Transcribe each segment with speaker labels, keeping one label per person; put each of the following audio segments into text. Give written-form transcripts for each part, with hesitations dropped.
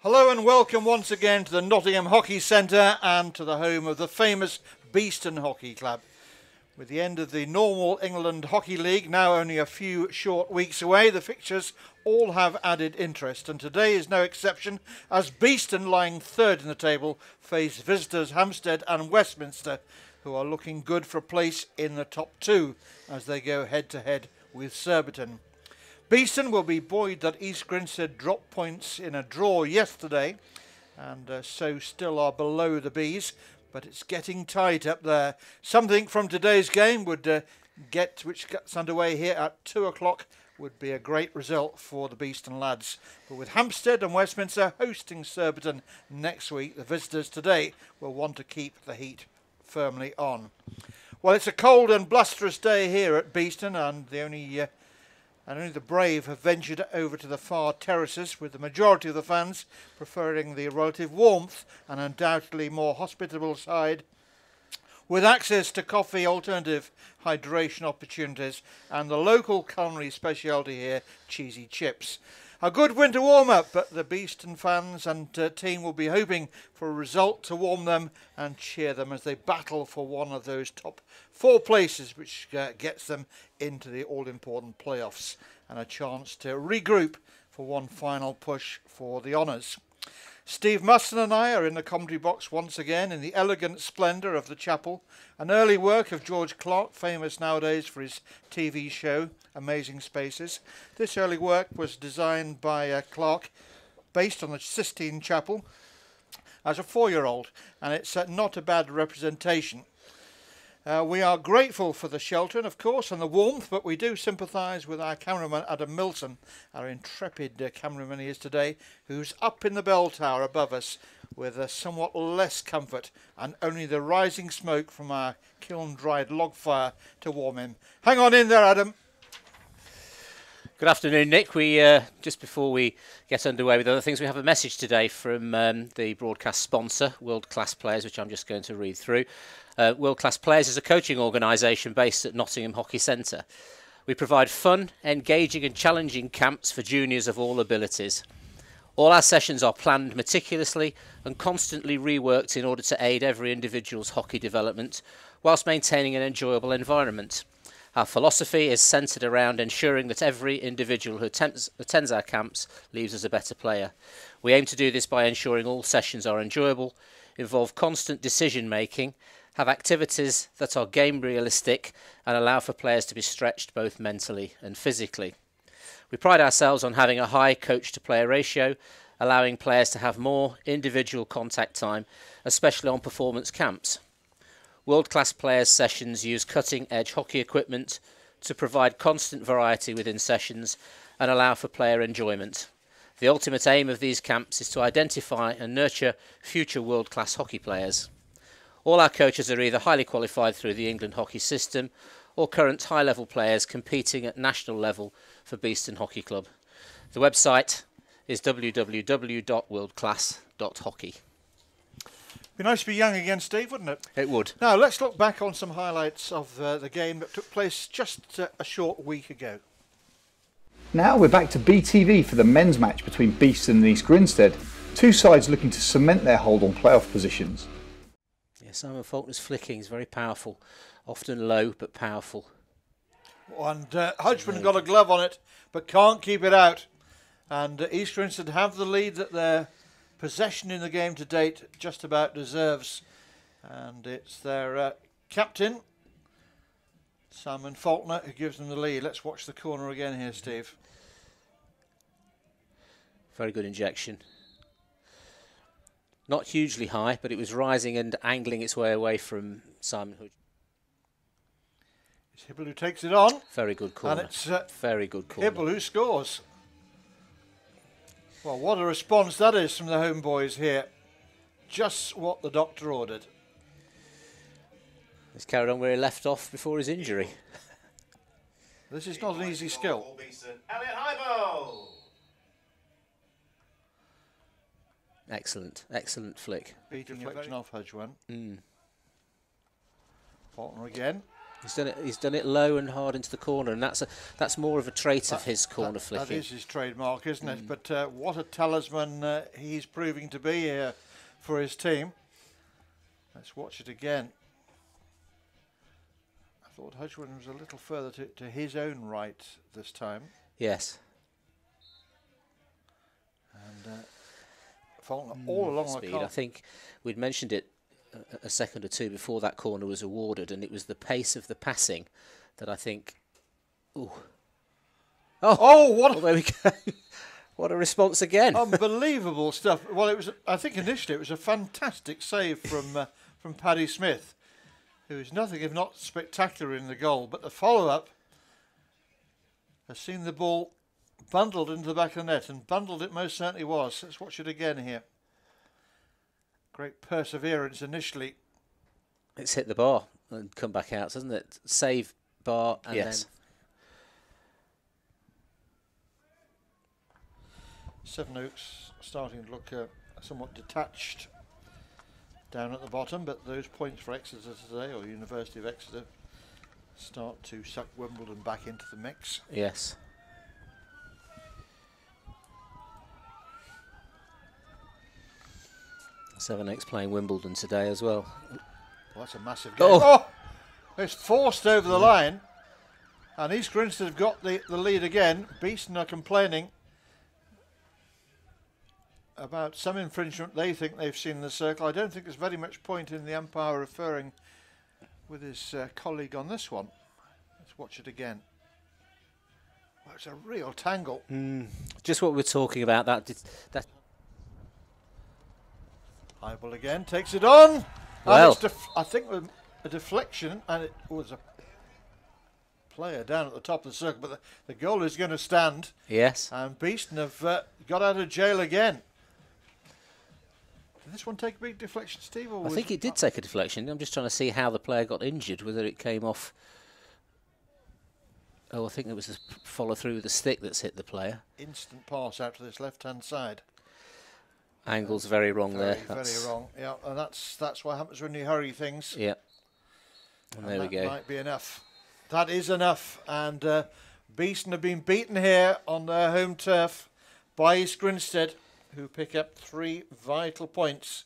Speaker 1: Hello and welcome once again to the Nottingham Hockey Centre and to the home of the famous Beeston Hockey Club. With the end of the normal England Hockey League now only a few short weeks away, the fixtures all have added interest, and today is no exception as Beeston, lying third in the table, face visitors Hampstead and Westminster, who are looking good for a place in the top two as they go head to head with Surbiton. Beeston will be buoyed that East Grinstead dropped points in a draw yesterday and so still are below the Bees, but it's getting tight up there. Something from today's game which gets underway here at 2 o'clock, would be a great result for the Beeston lads. But with Hampstead and Westminster hosting Surbiton next week, the visitors today will want to keep the heat firmly on. Well, it's a cold and blusterous day here at Beeston, and only the brave have ventured over to the far terraces, with the majority of the fans preferring the relative warmth and undoubtedly more hospitable side, with access to coffee, alternative hydration opportunities and the local culinary speciality here, cheesy chips. A good winter warm-up, but the Beeston fans and team will be hoping for a result to warm them and cheer them as they battle for one of those top four places, which gets them into the all-important playoffs and a chance to regroup for one final push for the honours. Steve Musson and I are in the commentary box once again in the elegant splendour of the chapel, an early work of George Clark, famous nowadays for his TV show Amazing Spaces. This early work was designed by Clark, based on the Sistine Chapel, as a 4-year-old, and it's not a bad representation. We are grateful for the shelter and, of course, and the warmth, but we do sympathise with our cameraman Adam Milson, our intrepid cameraman he is today, who's up in the bell tower above us with somewhat less comfort and only the rising smoke from our kiln-dried log fire to warm him. Hang on in there, Adam.
Speaker 2: Good afternoon, Nick. Just before we get underway with other things, we have a message today from the broadcast sponsor, World Class Players, which I'm just going to read through. World Class Players is a coaching organisation based at Nottingham Hockey Centre. We provide fun, engaging and challenging camps for juniors of all abilities. All our sessions are planned meticulously and constantly reworked in order to aid every individual's hockey development, whilst maintaining an enjoyable environment. Our philosophy is centred around ensuring that every individual who attends our camps leaves as a better player. We aim to do this by ensuring all sessions are enjoyable, involve constant decision making, have activities that are game realistic and allow for players to be stretched both mentally and physically. We pride ourselves on having a high coach to player ratio, allowing players to have more individual contact time, especially on performance camps. World Class Players sessions use cutting-edge hockey equipment to provide constant variety within sessions and allow for player enjoyment. The ultimate aim of these camps is to identify and nurture future world-class hockey players. All our coaches are either highly qualified through the England hockey system or current high-level players competing at national level for Beeston Hockey Club. The website is www.worldclass.hockey.
Speaker 1: Be nice to be young again, Steve, wouldn't it?
Speaker 2: It would.
Speaker 1: Now, let's look back on some highlights of the game that took place just a short week ago.
Speaker 3: Now we're back to BeeTV for the men's match between Beeston and East Grinstead. Two sides looking to cement their hold on playoff positions.
Speaker 2: Yeah, Simon Faulkner's flicking is very powerful, often low but powerful.
Speaker 1: And Hodgman got a glove on it, but can't keep it out. And East Grinstead have the lead that their possession in the game to date just about deserves. And it's their captain, Simon Faulkner, who gives them the lead. Let's watch the corner again here, Steve.
Speaker 2: Very good injection. Not hugely high, but it was rising and angling its way away from Simon Hodgman.
Speaker 1: It's Hibble who takes it on.
Speaker 2: Very good corner.
Speaker 1: And it's
Speaker 2: very good corner.
Speaker 1: Hibble who scores. Well, what a response that is from the home boys here. Just what the doctor ordered.
Speaker 2: He's carried on where he left off before his injury.
Speaker 1: This is not an easy skill.
Speaker 2: Excellent, excellent flick.
Speaker 1: Beat deflection off Hodgman. Faulkner again.
Speaker 2: He's done it low and hard into the corner, and that's more of a trait of his corner flicking.
Speaker 1: That is his trademark, isn't it? But what a talisman he's proving to be here for his team. Let's watch it again. I thought Hudgwin was a little further to his own right this time.
Speaker 2: Yes.
Speaker 1: And Faulkner all along
Speaker 2: speed.
Speaker 1: the corner.
Speaker 2: I think we'd mentioned it a second or two before that corner was awarded, and it was the pace of the passing that I think. Ooh.
Speaker 1: Oh, what!
Speaker 2: Well, there we go. What a response again!
Speaker 1: Unbelievable stuff. Well, it was. I think initially it was a fantastic save from Paddy Smith, who is nothing if not spectacular in the goal. But the follow-up has seen the ball bundled into the back of the net, and bundled it most certainly was. Let's watch it again here. Great perseverance initially.
Speaker 2: It's hit the bar and come back out, hasn't it? Save bar and
Speaker 1: Yes.
Speaker 2: then.
Speaker 1: Sevenoaks starting to look somewhat detached down at the bottom, but those points for Exeter today, or University of Exeter, start to suck Wimbledon back into the mix.
Speaker 2: Yes. Sevenoaks playing Wimbledon today as well.
Speaker 1: Well, that's a massive game. Oh! It's forced over the line, and East Grinstead have got the lead again. Beeston are complaining about some infringement they think they've seen in the circle. I don't think there's very much point in the umpire referring with his colleague on this one. Let's watch it again. Well, it's a real tangle.
Speaker 2: Just what we're talking about. That
Speaker 1: High ball again, takes it on.
Speaker 2: Well,
Speaker 1: and it's I think with a deflection, and it was a player down at the top of the circle, but the goal is going to stand.
Speaker 2: Yes.
Speaker 1: And Beeston have got out of jail again. Did this one take a big deflection, Steve? Or
Speaker 2: I think it did take a deflection. I'm just trying to see how the player got injured, whether it came off. Oh, I think it was the follow through with the stick that's hit the player.
Speaker 1: Instant pass out to this left-hand side.
Speaker 2: Angle's very wrong there.
Speaker 1: Very wrong. Yeah, and that's what happens when you hurry things.
Speaker 2: Yeah. And there we go.
Speaker 1: That might be enough. That is enough. And Beeston have been beaten here on their home turf by East Grinstead, who pick up 3 vital points.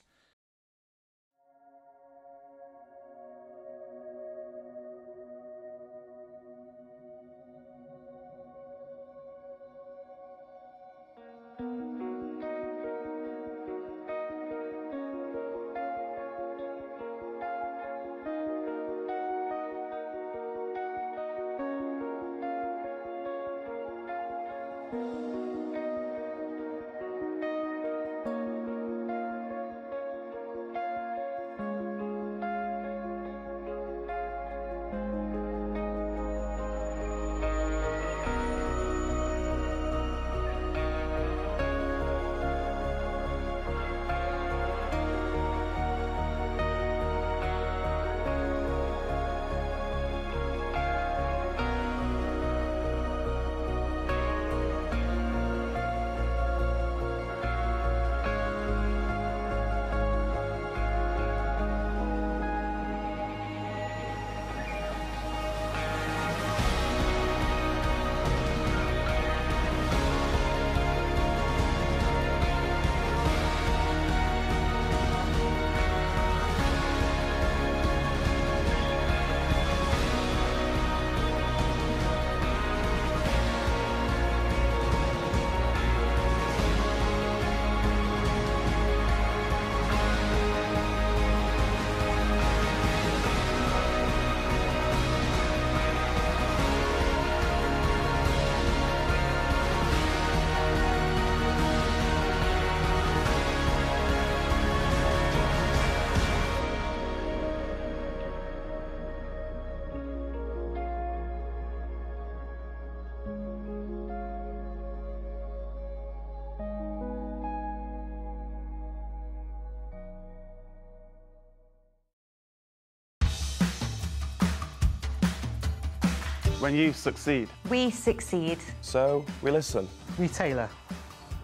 Speaker 4: When you succeed,
Speaker 5: we succeed.
Speaker 4: so we listen.
Speaker 6: We tailor,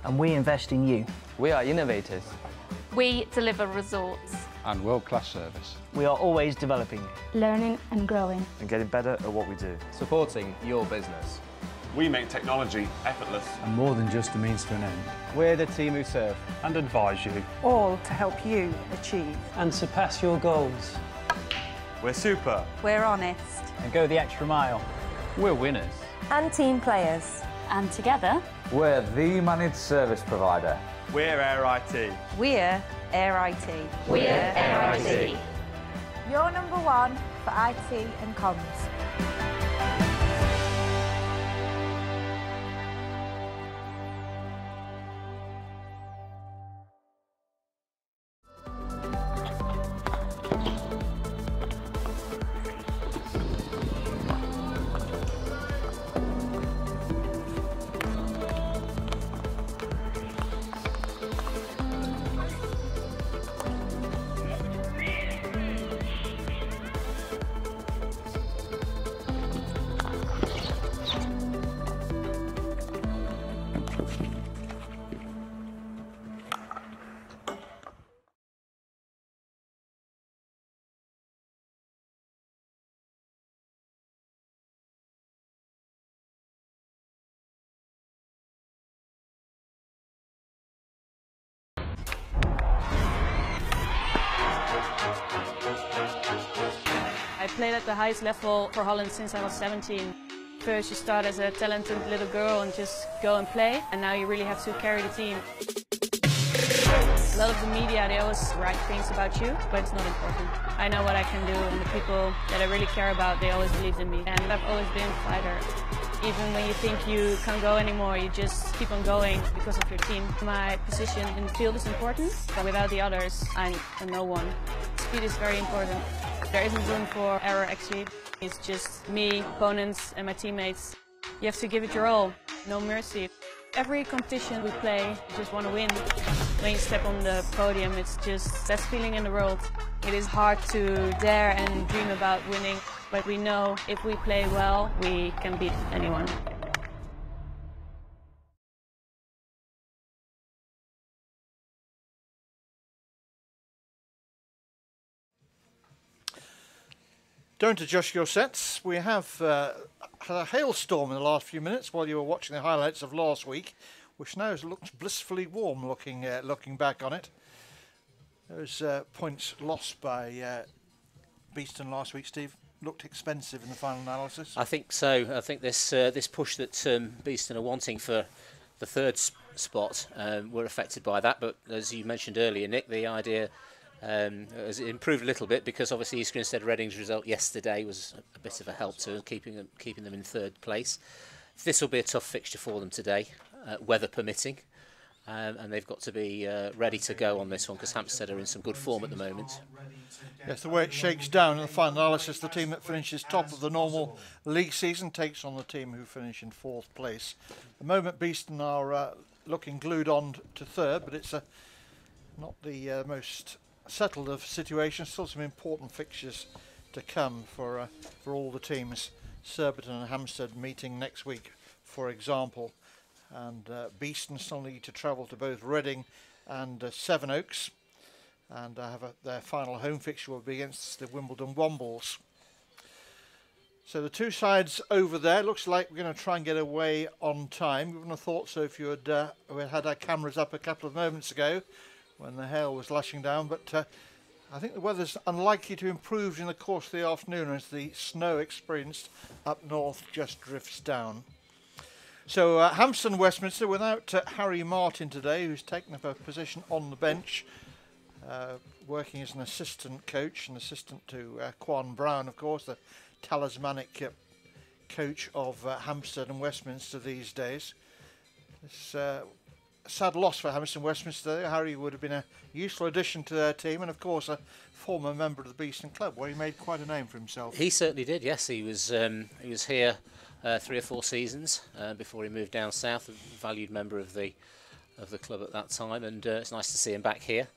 Speaker 6: and we invest in you.
Speaker 7: We are innovators.
Speaker 5: We deliver results.
Speaker 6: And world-class service.
Speaker 7: We are always developing,
Speaker 5: Learning and growing.
Speaker 4: And getting better at what we do.
Speaker 8: Supporting your business.
Speaker 9: We make technology effortless.
Speaker 10: And more than just a means to an end.
Speaker 8: We're the team who serve.
Speaker 4: And advise you.
Speaker 11: All to help you achieve.
Speaker 7: and surpass your goals.
Speaker 9: We're super.
Speaker 11: We're honest.
Speaker 7: And go the extra mile.
Speaker 6: We're winners.
Speaker 11: And team players.
Speaker 5: And together,
Speaker 8: We're the managed service provider.
Speaker 9: We're Air IT.
Speaker 11: We're Air IT.
Speaker 5: we're Air IT.
Speaker 11: You're number one for IT and comms.
Speaker 12: I played at the highest level for Holland since I was 17. First you start as a talented little girl and just go and play, and now you really have to carry the team. A lot of the media, they always write things about you, but it's not important. I know what I can do, and the people that I really care about, they always believed in me. And I've always been a fighter. Even when you think you can't go anymore, you just keep on going because of your team. My position in the field is important, but without the others, I'm a no one. Speed is very important. There isn't room for error, actually. It's just me, opponents, and my teammates. You have to give it your all, no mercy. Every competition we play, you just want to win. When you step on the podium, it's just the best feeling in the world. It is hard to dare and dream about winning, but we know if we play well, we can beat anyone.
Speaker 1: Don't adjust your sets. We have had a hailstorm in the last few minutes while you were watching the highlights of last week, which now looks blissfully warm looking back on it. Those points lost by Beeston last week, Steve, looked expensive in the final analysis.
Speaker 2: I think so. I think this push that Beeston are wanting for the third spot were affected by that. But as you mentioned earlier, Nick, the idea has improved a little bit because obviously East Grinstead Reading's result yesterday was a bit of a help to keeping them in third place. This will be a tough fixture for them today, weather permitting. And they've got to be ready to go on this one because Hampstead are in some good form at the moment.
Speaker 1: Yes, the way it shakes down in the final analysis, the team that finishes top of the normal league season takes on the team who finish in fourth place. At the moment, Beeston are looking glued on to third, but it's not the most settled of situations. Still some important fixtures to come for all the teams. Surbiton and Hampstead meeting next week, for example. And Beeston still need to travel to both Reading and Sevenoaks, and their final home fixture will be against the Wimbledon Wombles. So the two sides over there, looks like we're going to try and get away on time. We wouldn't have thought so if you had our cameras up a couple of moments ago when the hail was lashing down, but I think the weather's unlikely to improve in the course of the afternoon as the snow experienced up north just drifts down. So Hampstead Westminster without Harry Martin today, who's taken up a position on the bench, working as an assistant coach, an assistant to Quan Brown, of course, the talismanic coach of Hampstead and Westminster these days. It's a sad loss for Hampstead Westminster. Harry would have been a useful addition to their team, and of course a former member of the Beeston club, where he made quite a name for himself.
Speaker 2: He certainly did. Yes, he was here 3 or 4 seasons before he moved down south. A valued member of the club at that time, and it's nice to see him back here.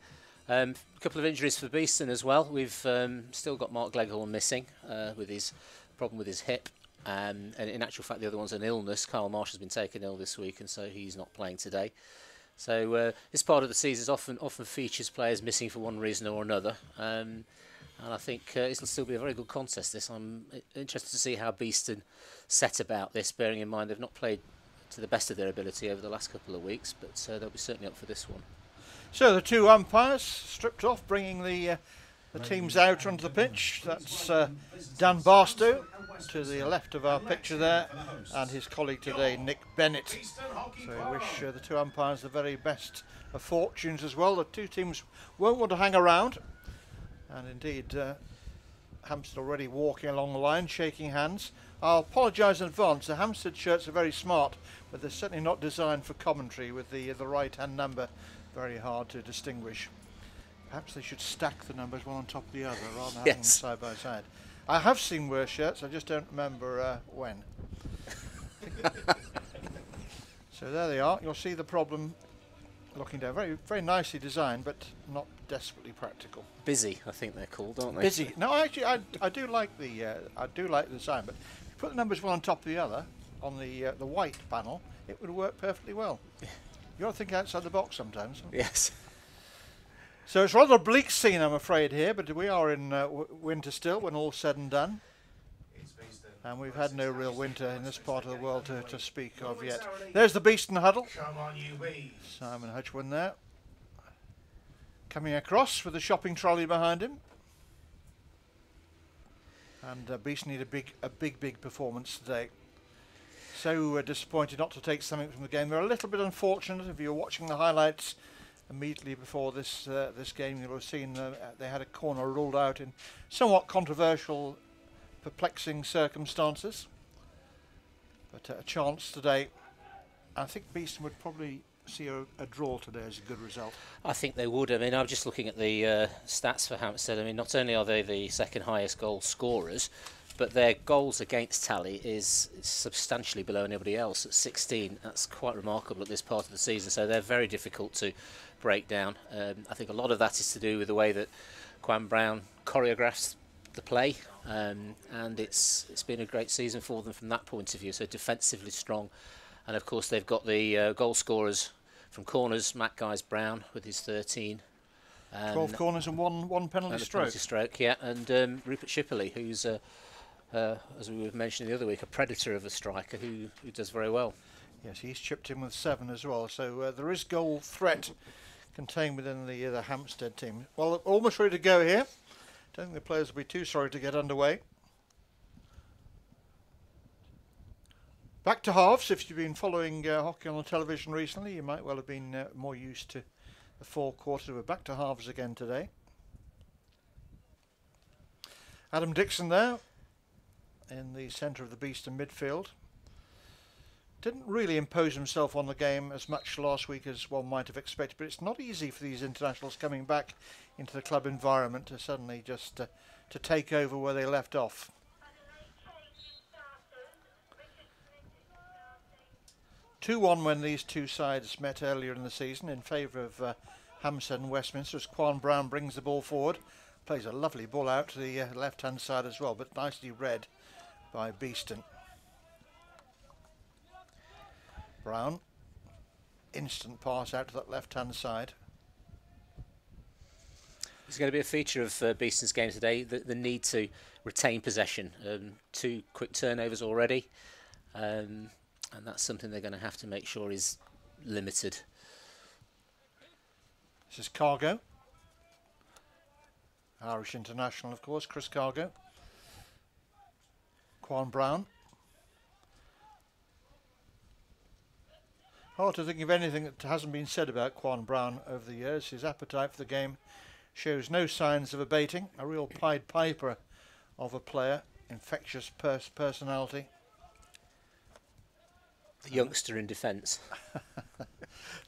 Speaker 2: A couple of injuries for Beeston as well. We've still got Mark Gleghorn missing with his problem with his hip, and in actual fact the other one's an illness. Carl Marsh has been taken ill this week, and so he's not playing today. So this part of the season often features players missing for one reason or another. And I think it'll still be a very good contest, this. I'm interested to see how Beeston set about this, bearing in mind they've not played to the best of their ability over the last couple of weeks, but they'll be certainly up for this one.
Speaker 1: So the two umpires stripped off, bringing the teams out onto the pitch. That's Dan Barstow to the left of our picture there, and his colleague today, Nick Bennett. So we wish the two umpires the very best of fortunes as well. The two teams won't want to hang around, and indeed Hampstead already walking along the line, shaking hands. I'll apologise in advance. The Hampstead shirts are very smart, but they're certainly not designed for commentary with the right-hand number. Very hard to distinguish. Perhaps they should stack the numbers one on top of the other rather than having them side by side. I have seen worse shirts, I just don't remember when. So there they are. You'll see the problem looking down. Very, very nicely designed, but not desperately practical.
Speaker 2: Busy, I think they're called, aren't they?
Speaker 1: Busy. No, actually, I do like the design, but if you put the numbers one on top of the other on the white panel, it would work perfectly well. You got to think outside the box sometimes.
Speaker 2: Yes.
Speaker 1: So it's rather a bleak scene, I'm afraid, here, but we are in winter still when all's said and done. And we've had no real winter in this part of the world to speak of yet. There's the Beeston huddle. Simon Hutchwin there. Coming across with the shopping trolley behind him. And Beeston need a big performance today. So disappointed not to take something from the game. They're a little bit unfortunate. If you're watching the highlights immediately before this game, you'll have seen they had a corner ruled out in somewhat controversial, perplexing circumstances. But a chance today. I think Beeston would probably see a draw today as a good result.
Speaker 2: I think they would. I mean, I'm just looking at the stats for Hampstead. I mean, not only are they the second highest goal scorers, but their goals against tally is substantially below anybody else at 16. That's quite remarkable at this part of the season. So they're very difficult to break down. I think a lot of that is to do with the way that Quan Brown choreographs the play, and it's been a great season for them from that point of view. So defensively strong, and of course they've got the goal scorers from corners. Matt Guys-Brown with his 13.
Speaker 1: 12 corners and one penalty stroke.
Speaker 2: Yeah, and Rupert Shipperley, who's as we were mentioning the other week, a predator of a striker who does very well.
Speaker 1: Yes, he's chipped in with 7 as well. So there is goal threat contained within the Hampstead team. Well, almost ready to go here. Don't think the players will be too sorry to get underway. Back to halves. If you've been following hockey on the television recently, you might well have been more used to the 4 quarters. We're back to halves again today. Adam Dixon there in the centre of the Beeston midfield. Didn't really impose himself on the game as much last week as one might have expected, but it's not easy for these internationals coming back into the club environment to suddenly just to take over where they left off. (2-1) when these two sides met earlier in the season in favour of Hampstead and Westminster, as Quan Brown brings the ball forward. Plays a lovely ball out to the left-hand side as well, but nicely read by Beeston. Brown, instant pass out to that left-hand side.
Speaker 2: It's going to be a feature of Beeston's game today, the need to retain possession. 2 quick turnovers already, and that's something they're going to have to make sure is limited.
Speaker 1: This is Cargo. Irish international, of course, Chris Cargo. Quan Brown. Hard to think of anything that hasn't been said about Quan Brown over the years. His appetite for the game shows no signs of abating. A real Pied Piper of a player. Infectious personality.
Speaker 2: The youngster in defence.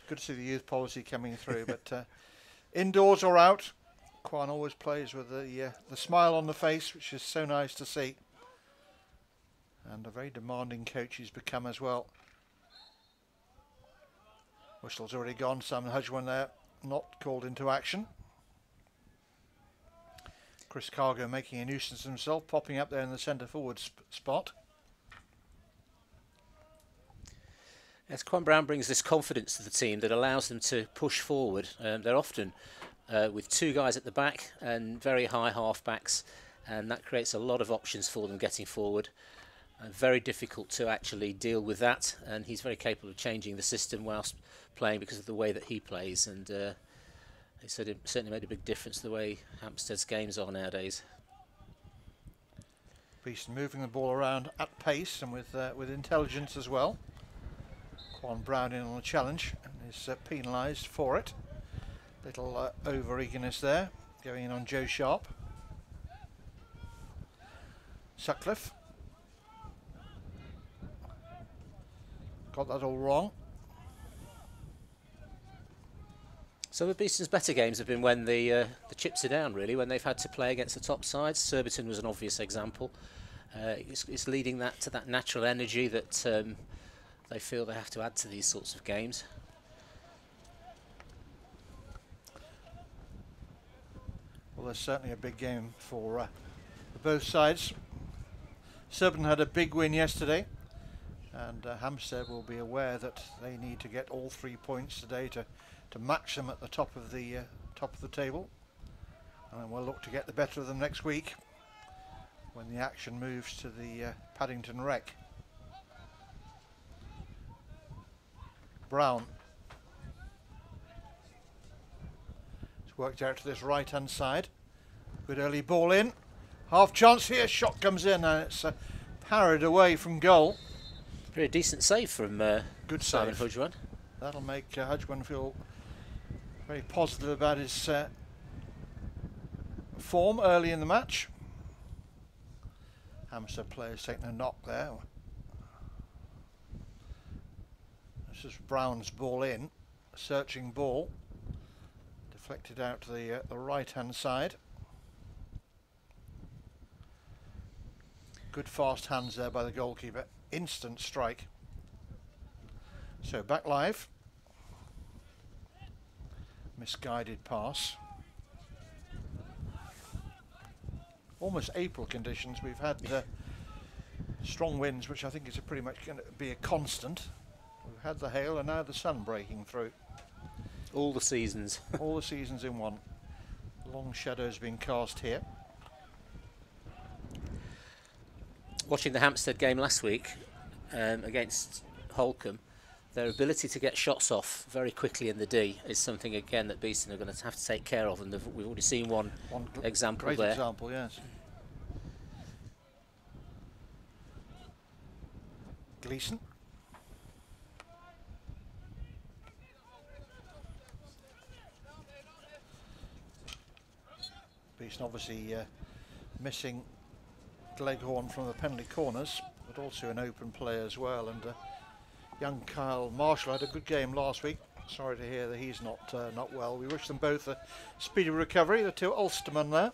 Speaker 1: Good to see the youth policy coming through. But indoors or out, Quan always plays with the smile on the face, which is so nice to see. And a very demanding coach he's become as well. Whistle's already gone. Simon Hudgwin there, not called into action. Chris Cargo making a nuisance of himself, popping up there in the centre forward spot.
Speaker 2: As Quan Brown brings this confidence to the team that allows them to push forward. They're often with two guys at the back and very high half-backs, and that creates a lot of options for them getting forward. Very difficult to actually deal with that, and he's very capable of changing the system whilst playing because of the way that he plays, and he said it certainly made a big difference to the way Hampstead's games are nowadays.
Speaker 1: Beeston moving the ball around at pace and with intelligence as well. Quan Brown in on a challenge and is penalised for it. Little over eagerness there, going in on Joe Sharp. Sutcliffe got that all wrong.
Speaker 2: Some of Beeston's better games have been when the chips are down, really, when they've had to play against the top sides. Surbiton was an obvious example. It's leading that to that natural energy that they feel they have to add to these sorts of games.
Speaker 1: Well, there's certainly a big game for both sides. Surbiton had a big win yesterday, and Hampstead will be aware that they need to get all 3 points today to match them at the top of the table, and then we'll look to get the better of them next week when the action moves to the Paddington Rec. Brown. It's worked out to this right hand side. Good early ball in. Half chance here, shot comes in and it's parried away from goal.
Speaker 2: Pretty decent save from
Speaker 1: good
Speaker 2: Simon
Speaker 1: save.
Speaker 2: Hudgwan.
Speaker 1: That'll make Hudgwan feel very positive about his form early in the match. Hampstead players taking a knock there. This is Brown's ball in, searching ball, deflected out to the right hand side. Good fast hands there by the goalkeeper, instant strike. So back live, misguided pass. Almost April conditions. We've had strong winds, which I think is pretty much going to be a constant. We've had the hail and now the sun breaking through.
Speaker 2: All the seasons.
Speaker 1: All the seasons in one. Long shadows being cast here.
Speaker 2: Watching the Hampstead game last week against Holcombe, their ability to get shots off very quickly in the D is something again that Beeston are going to have to take care of, and we've already seen one example
Speaker 1: great
Speaker 2: there.
Speaker 1: Example, yes. Gleeson. Beeston obviously missing Gleghorn from the penalty corners, but also an open play as well. And young Kyle Marshall had a good game last week. Sorry to hear that he's not well. We wish them both a speedy recovery. The two Ulstermen there.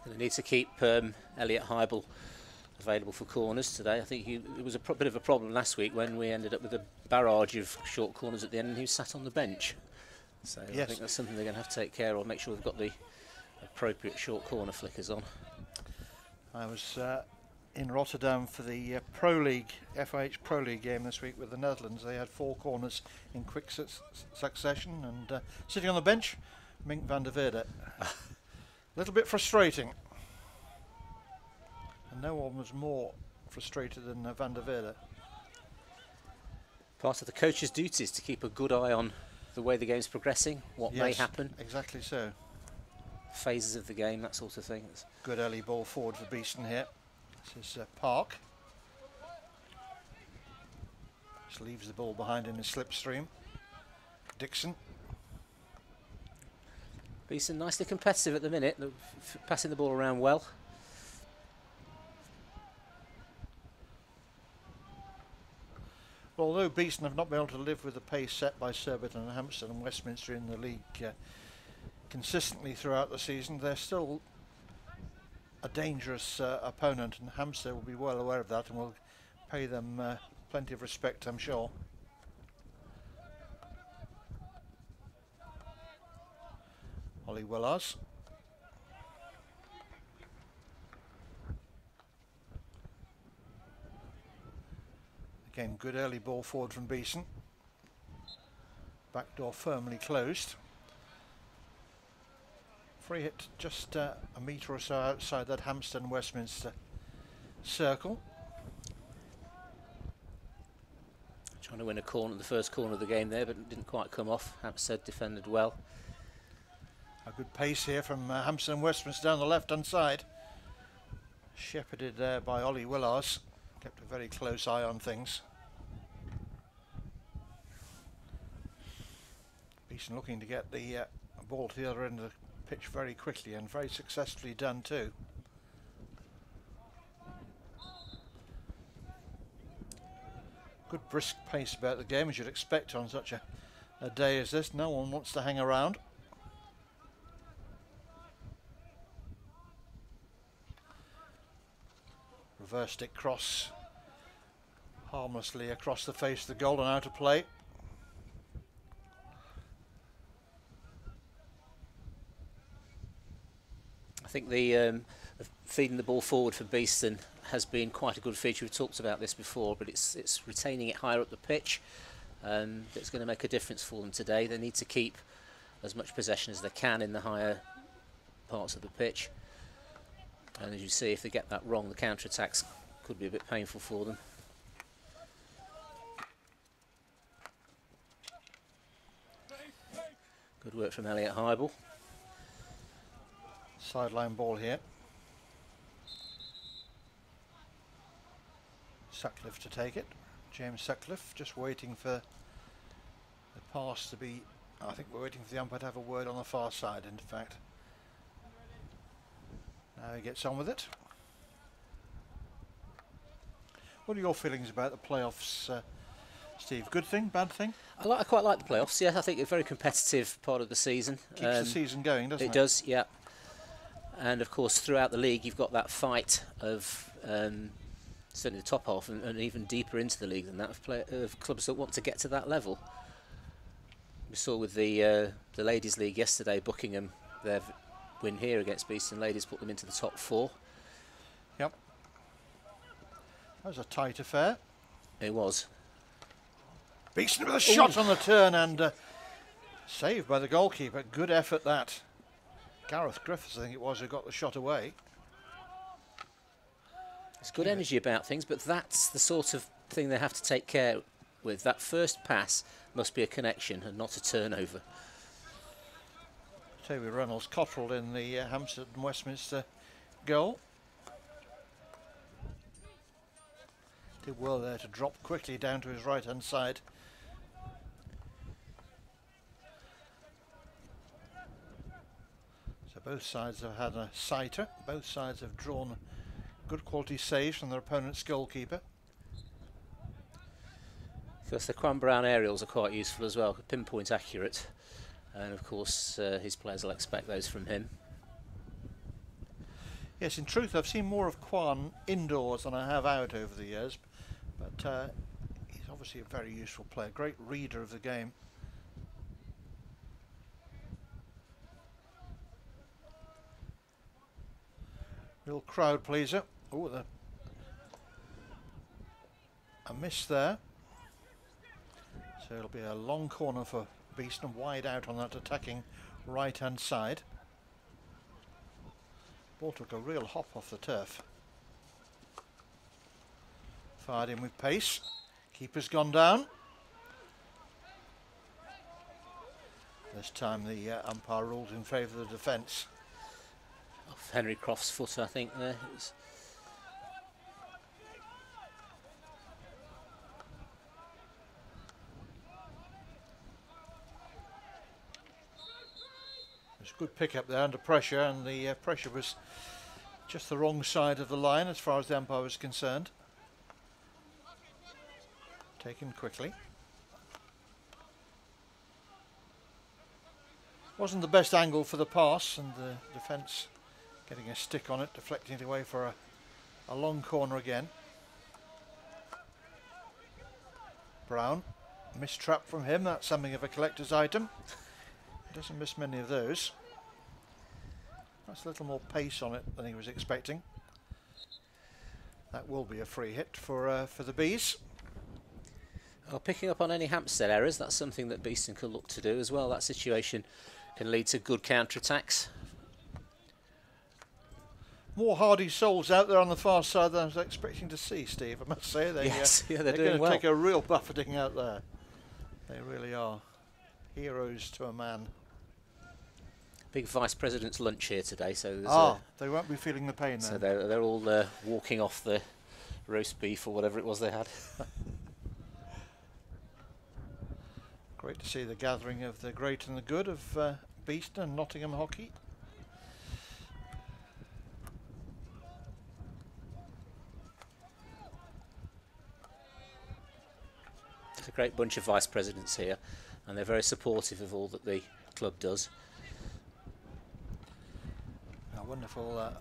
Speaker 2: They need to keep Elliot Heibel available for corners today. I think it was a bit of a problem last week when we ended up with a barrage of short corners at the end and he sat on the bench. So yes. I think that's something they're going to have to take care of, make sure they've got the appropriate short corner flickers on. I
Speaker 1: was in Rotterdam for the Pro League, FIH Pro League game this week with the Netherlands. They had 4 corners in quick succession, and sitting on the bench, Mink van der Veerde. A little bit frustrating. And no one was more frustrated than Van der Veerde.
Speaker 2: Part of the coach's duties to keep a good eye on the way the game's progressing, what may happen.
Speaker 1: Exactly so.
Speaker 2: Phases of the game, that sort of thing.
Speaker 1: Good early ball forward for Beeston here. This is Park. Just leaves the ball behind in the slipstream. Dixon.
Speaker 2: Beeston nicely competitive at the minute, passing the ball around well.
Speaker 1: Well, although Beeston have not been able to live with the pace set by Surbiton and Hampstead and Westminster in the league consistently throughout the season, they're still a dangerous opponent, and Hampstead will be well aware of that and will pay them plenty of respect, I'm sure. Ollie Willars. Again, good early ball forward from Beeston. Back door firmly closed. Free hit just a metre or so outside that Hampstead Westminster circle.
Speaker 2: Trying to win a corner, the first corner of the game there, but it didn't quite come off. Hampstead defended well.
Speaker 1: A good pace here from Hampstead Westminster down the left-hand side. Shepherded there by Ollie Willars. Kept a very close eye on things. Beeston looking to get the ball to the other end of the pitch very quickly, and very successfully done too. Good brisk pace about the game, as you'd expect on such a day as this. No one wants to hang around. Reverse stick cross harmlessly across the face of the goal and out of play.
Speaker 2: I think the feeding the ball forward for Beeston has been quite a good feature. We've talked about this before, but it's retaining it higher up the pitch. It's going to make a difference for them today. They need to keep as much possession as they can in the higher parts of the pitch. And as you see, if they get that wrong, the counter-attacks could be a bit painful for them. Good work from Elliot Hybel.
Speaker 1: Sideline ball here. Sutcliffe to take it. James Sutcliffe just waiting for the pass to be... I think we're waiting for the umpire to have a word on the far side, in fact. Now he gets on with it. What are your feelings about the playoffs, Steve? Good thing, bad thing?
Speaker 2: I quite like the playoffs, yeah. I think it's a very competitive part of the season.
Speaker 1: Keeps the season going, doesn't it?
Speaker 2: It does, yeah. And of course, throughout the league, you've got that fight of certainly the top half, and even deeper into the league than that, of clubs that want to get to that level. We saw with the Ladies' League yesterday, Buckingham, their win here against Beeston Ladies put them into the top 4.
Speaker 1: Yep. That was a tight affair.
Speaker 2: It was.
Speaker 1: Beeston with a shot on the turn, and saved by the goalkeeper. Good effort that. Gareth Griffiths, I think it was, who got the shot away.
Speaker 2: There's good energy about things, but that's the sort of thing they have to take care with. That first pass must be a connection and not a turnover.
Speaker 1: Toby Reynolds Cottrell in the Hampstead and Westminster goal. Did well there to drop quickly down to his right hand side. So both sides have had a sighter. Both sides have drawn good quality saves from their opponent's goalkeeper.
Speaker 2: Of course, the Quan Brown aerials are quite useful as well, pinpoint accurate. And of course, his players will expect those from him.
Speaker 1: Yes, in truth, I've seen more of Quan indoors than I have out over the years. But he's obviously a very useful player, great reader of the game. Real crowd pleaser. Oh, a miss there. So it'll be a long corner for Beeston, wide out on that attacking right hand side. Ball took a real hop off the turf. Fired in with pace. Keeper's gone down. This time the umpire ruled in favour of the defence.
Speaker 2: Off Henry Croft's foot, I think there. It was.
Speaker 1: There's a good pick up there under pressure, and the pressure was just the wrong side of the line as far as the umpire was concerned. Taken quickly. Wasn't the best angle for the pass, and the defence getting a stick on it, deflecting it away for a long corner again. Brown, mistrap from him, that's something of a collector's item. Doesn't miss many of those. That's a little more pace on it than he was expecting. That will be a free hit for the Bees.
Speaker 2: Well, picking up on any Hampstead errors, that's something that Beeston could look to do as well. That situation can lead to good counter-attacks.
Speaker 1: More hardy souls out there on the far side than I was expecting to see, Steve. I must say,
Speaker 2: Yes, yeah,
Speaker 1: they're
Speaker 2: doing
Speaker 1: going to
Speaker 2: well.
Speaker 1: take a real buffeting out there. They really are. Heroes to a man.
Speaker 2: Big Vice President's lunch here today, so there's
Speaker 1: they won't be feeling the pain
Speaker 2: so
Speaker 1: then.
Speaker 2: they're all walking off the roast beef or whatever it was they had.
Speaker 1: Great to see the gathering of the great and the good of Beeston and Nottingham hockey.
Speaker 2: There's a great bunch of vice presidents here, and they're very supportive of all that the club does.
Speaker 1: A wonderful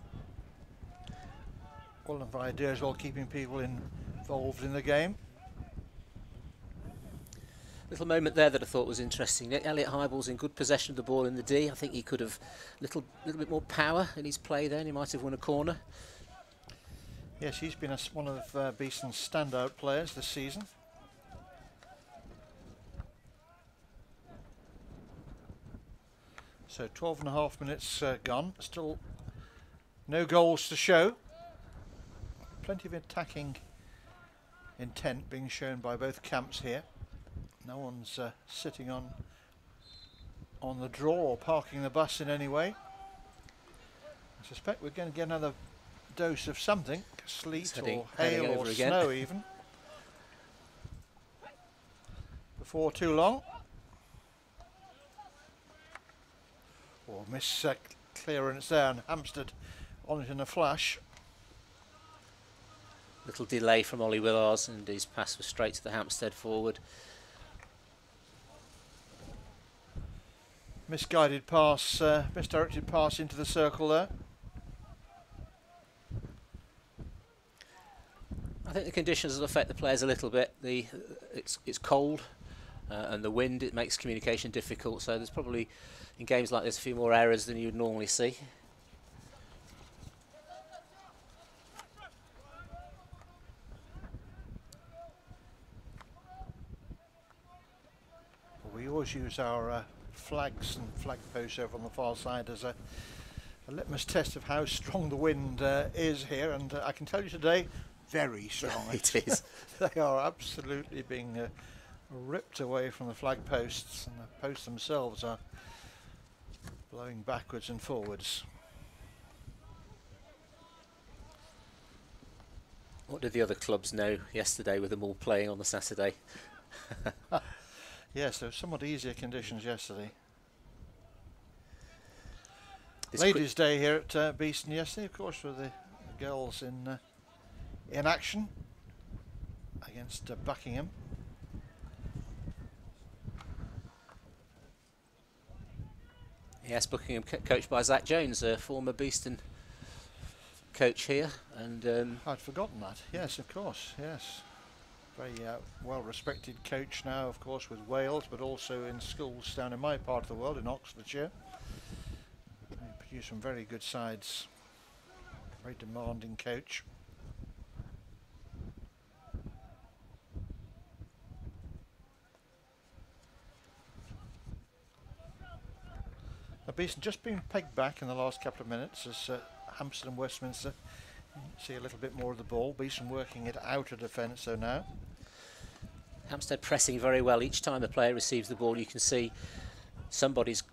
Speaker 1: ideas while keeping people involved in the game.
Speaker 2: Little moment there that I thought was interesting. Elliot Hybels in good possession of the ball in the D. I think he could have little bit more power in his play there, and he might have won a corner.
Speaker 1: Yes, he's been one of Beeston's standout players this season. So 12.5 minutes gone. Still no goals to show. Plenty of attacking intent being shown by both camps here. No one's sitting on the draw or parking the bus in any way. I suspect we're going to get another dose of something, sleet or hail or snow even, before too long. Or miss clearance there, and Hampstead on it in a flash.
Speaker 2: Little delay from Ollie Willars, and his pass was straight to the Hampstead forward.
Speaker 1: Misguided pass, misdirected pass into the circle there.
Speaker 2: I think the conditions will affect the players a little bit. It's cold, and the wind, it makes communication difficult, so there's probably in games like this a few more errors than you'd normally see.
Speaker 1: We always use our flags and flag posts over on the far side as a litmus test of how strong the wind is here, and I can tell you today, very strong.
Speaker 2: It is.
Speaker 1: They are absolutely being ripped away from the flag posts, and the posts themselves are blowing backwards and forwards.
Speaker 2: What did the other clubs know yesterday with them all playing on the Saturday?
Speaker 1: Yes, there were somewhat easier conditions yesterday.
Speaker 2: This
Speaker 1: Ladies' Day here at Beeston yesterday, of course, with the girls in action against Buckingham.
Speaker 2: Yes, Buckingham coached by Zach Jones, a former Beeston coach here, and
Speaker 1: I'd forgotten that. Yes, of course. Yes, very well-respected coach now, of course, with Wales, but also in schools down in my part of the world, in Oxfordshire. They produce some very good sides. Very demanding coach. Beeston just been pegged back in the last couple of minutes as Hampstead and Westminster see a little bit more of the ball. Beeston working it out of defence though now.
Speaker 2: Hampstead pressing very well. Each time the player receives the ball, you can see somebody's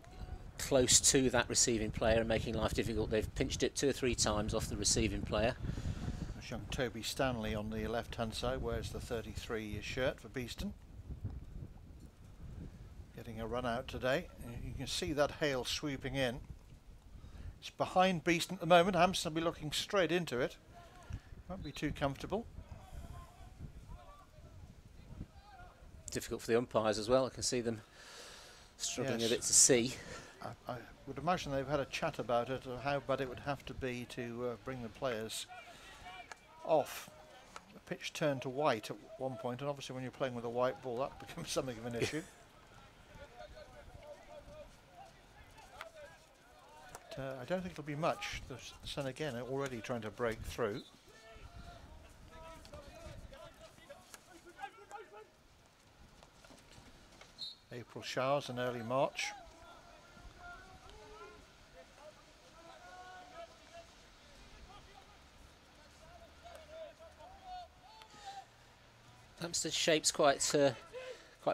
Speaker 2: close to that receiving player and making life difficult. They've pinched it 2 or 3 times off the receiving player.
Speaker 1: There's young Toby Stanley on the left-hand side, wears the 33 shirt for Beeston. Getting a run out today. You can see that hail sweeping in. It's behind Beeston at the moment. Hampstead will be looking straight into it. Won't be too comfortable.
Speaker 2: Difficult for the umpires as well. I can see them struggling a bit to see.
Speaker 1: I would imagine they've had a chat about it, of how bad it would have to be to bring the players off. The pitch turned to white at one point, and obviously when you're playing with a white ball, that becomes something of an issue. I don't think it'll be much. The Sun again are already trying to break through. April showers and early March.
Speaker 2: Hampstead's shape's quite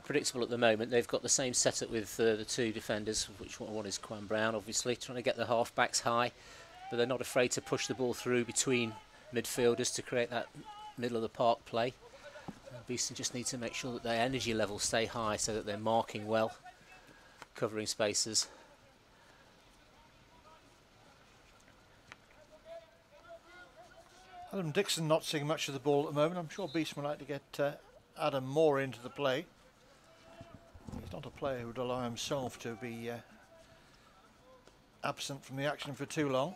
Speaker 2: predictable at the moment. They've got the same setup with the two defenders, of which one is Quan Brown, obviously, trying to get the half-backs high, but they're not afraid to push the ball through between midfielders to create that middle of the park play. Beeston just need to make sure that their energy levels stay high so that they're marking well, covering spaces.
Speaker 1: Adam Dixon not seeing much of the ball at the moment. I'm sure Beeston would like to get Adam more into the play. He's not a player who would allow himself to be absent from the action for too long.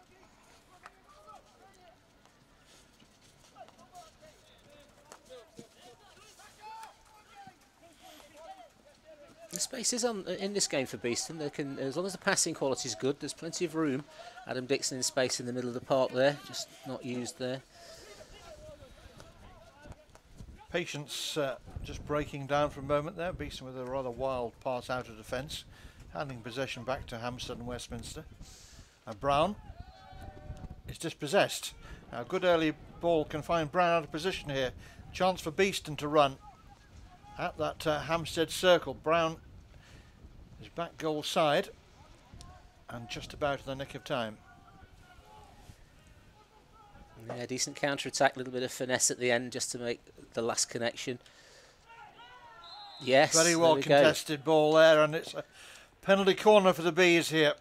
Speaker 2: The space is on in this game for Beeston. They can, as long as the passing quality is good, there's plenty of room. Adam Dixon in space in the middle of the park there, just not used there.
Speaker 1: Patience just breaking down for a moment there. Beeston with a rather wild pass out of defence, handing possession back to Hampstead and Westminster. Brown is dispossessed. Now, good early ball can find Brown out of position here. Chance for Beeston to run at that Hampstead circle. Brown is back goal side and just about in the nick of time.
Speaker 2: Yeah, decent counter-attack, a little bit of finesse at the end just to make the last connection. Yes,
Speaker 1: very well contested ball there, and it's a penalty corner for the Bees here.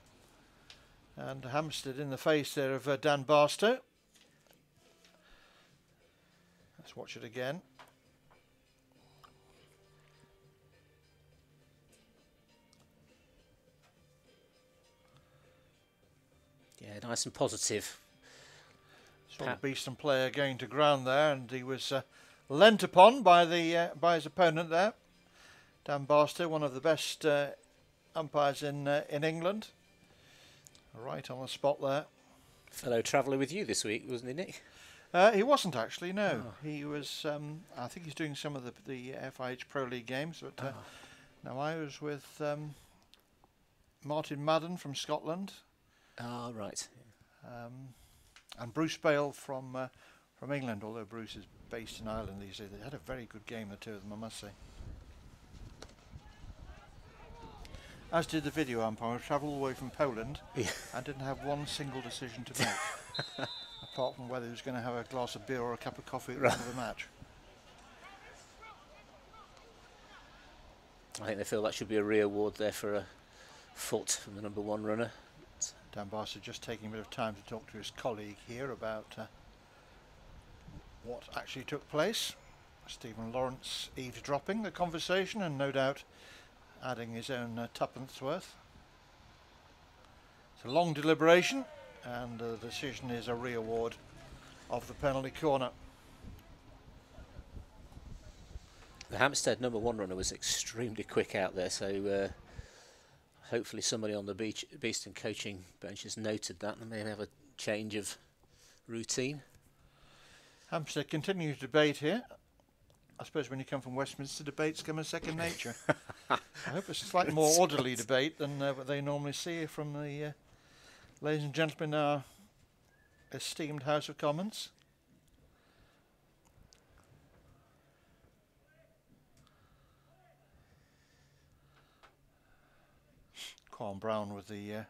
Speaker 1: And Hampstead in the face there of Dan Barstow. Let's watch it again.
Speaker 2: Yeah, nice and positive.
Speaker 1: Saw the Beeston player going to ground there, and he was lent upon by his opponent there. Dan Barstow, one of the best umpires in England. Right on the spot there.
Speaker 2: Fellow traveller with you this week, wasn't he, Nick?
Speaker 1: He wasn't actually, no. Oh. He was, I think he's doing some of the FIH Pro League games, but no, I was with Martin Madden from Scotland.
Speaker 2: Ah, right.
Speaker 1: And Bruce Bale from England, although Bruce is based in Ireland these days. They had a very good game, the two of them, I must say. As did the video umpire, who travelled all the way from Poland and didn't have one single decision to make, apart from whether he was going to have a glass of beer or a cup of coffee at the end of the match.
Speaker 2: I think they feel that should be a re-award there for a foot from the #1 runner.
Speaker 1: Dan Barstow just taking a bit of time to talk to his colleague here about what actually took place. Stephen Lawrence eavesdropping the conversation and no doubt adding his own tuppence worth. It's a long deliberation, and the decision is a re-award of the penalty corner.
Speaker 2: The Hampstead #1 runner was extremely quick out there, so hopefully somebody on the Beeston coaching bench has noted that and may have a change of routine.
Speaker 1: Hampstead continues debate here. I suppose when you come from Westminster, debates come as second nature. I hope it's a slightly more orderly debate than what they normally see from the ladies and gentlemen in our esteemed House of Commons. Quan Brown with the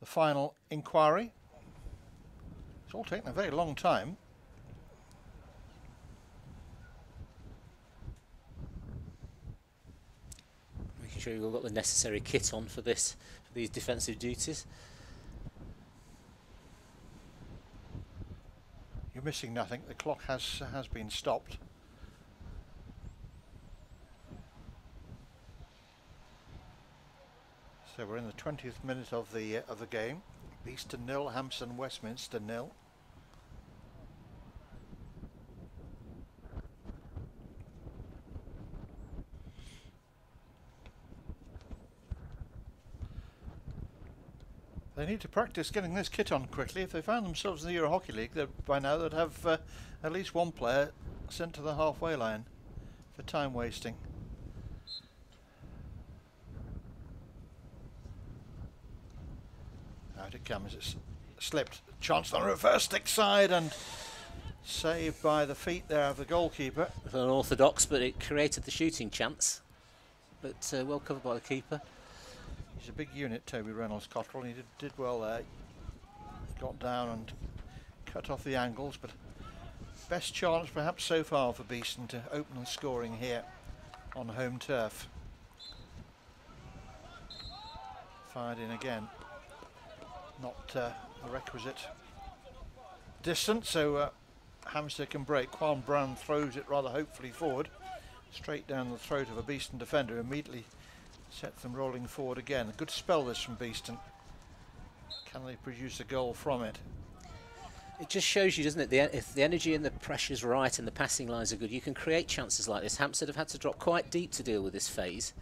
Speaker 1: final inquiry. It's all taken a very long time.
Speaker 2: Making sure you've all got the necessary kit on for this, for these defensive duties.
Speaker 1: You're missing nothing. The clock has been stopped. So we're in the 20th minute of the game. Beeston 0, Hampstead Westminster 0. They need to practice getting this kit on quickly. If they found themselves in the Euro Hockey League, by now they'd have at least one player sent to the halfway line for time wasting. Out it comes. It's slipped. Chance on the reverse stick side and saved by the feet there of the goalkeeper.
Speaker 2: Unorthodox, but it created the shooting chance. But well covered by the keeper.
Speaker 1: He's a big unit, Toby Reynolds-Cottrell. He did well there. Got down and cut off the angles, but best chance perhaps so far for Beeston to open the scoring here on home turf. Fired in again. Not the requisite distance, so Hampstead can break. Quan Brown throws it rather hopefully forward, straight down the throat of a Beeston defender, immediately sets them rolling forward again. A good spell this from Beeston. Can they produce a goal from it?
Speaker 2: It just shows you, doesn't it, if the energy and the pressure's right and the passing lines are good, you can create chances like this. Hampstead have had to drop quite deep to deal with this phase.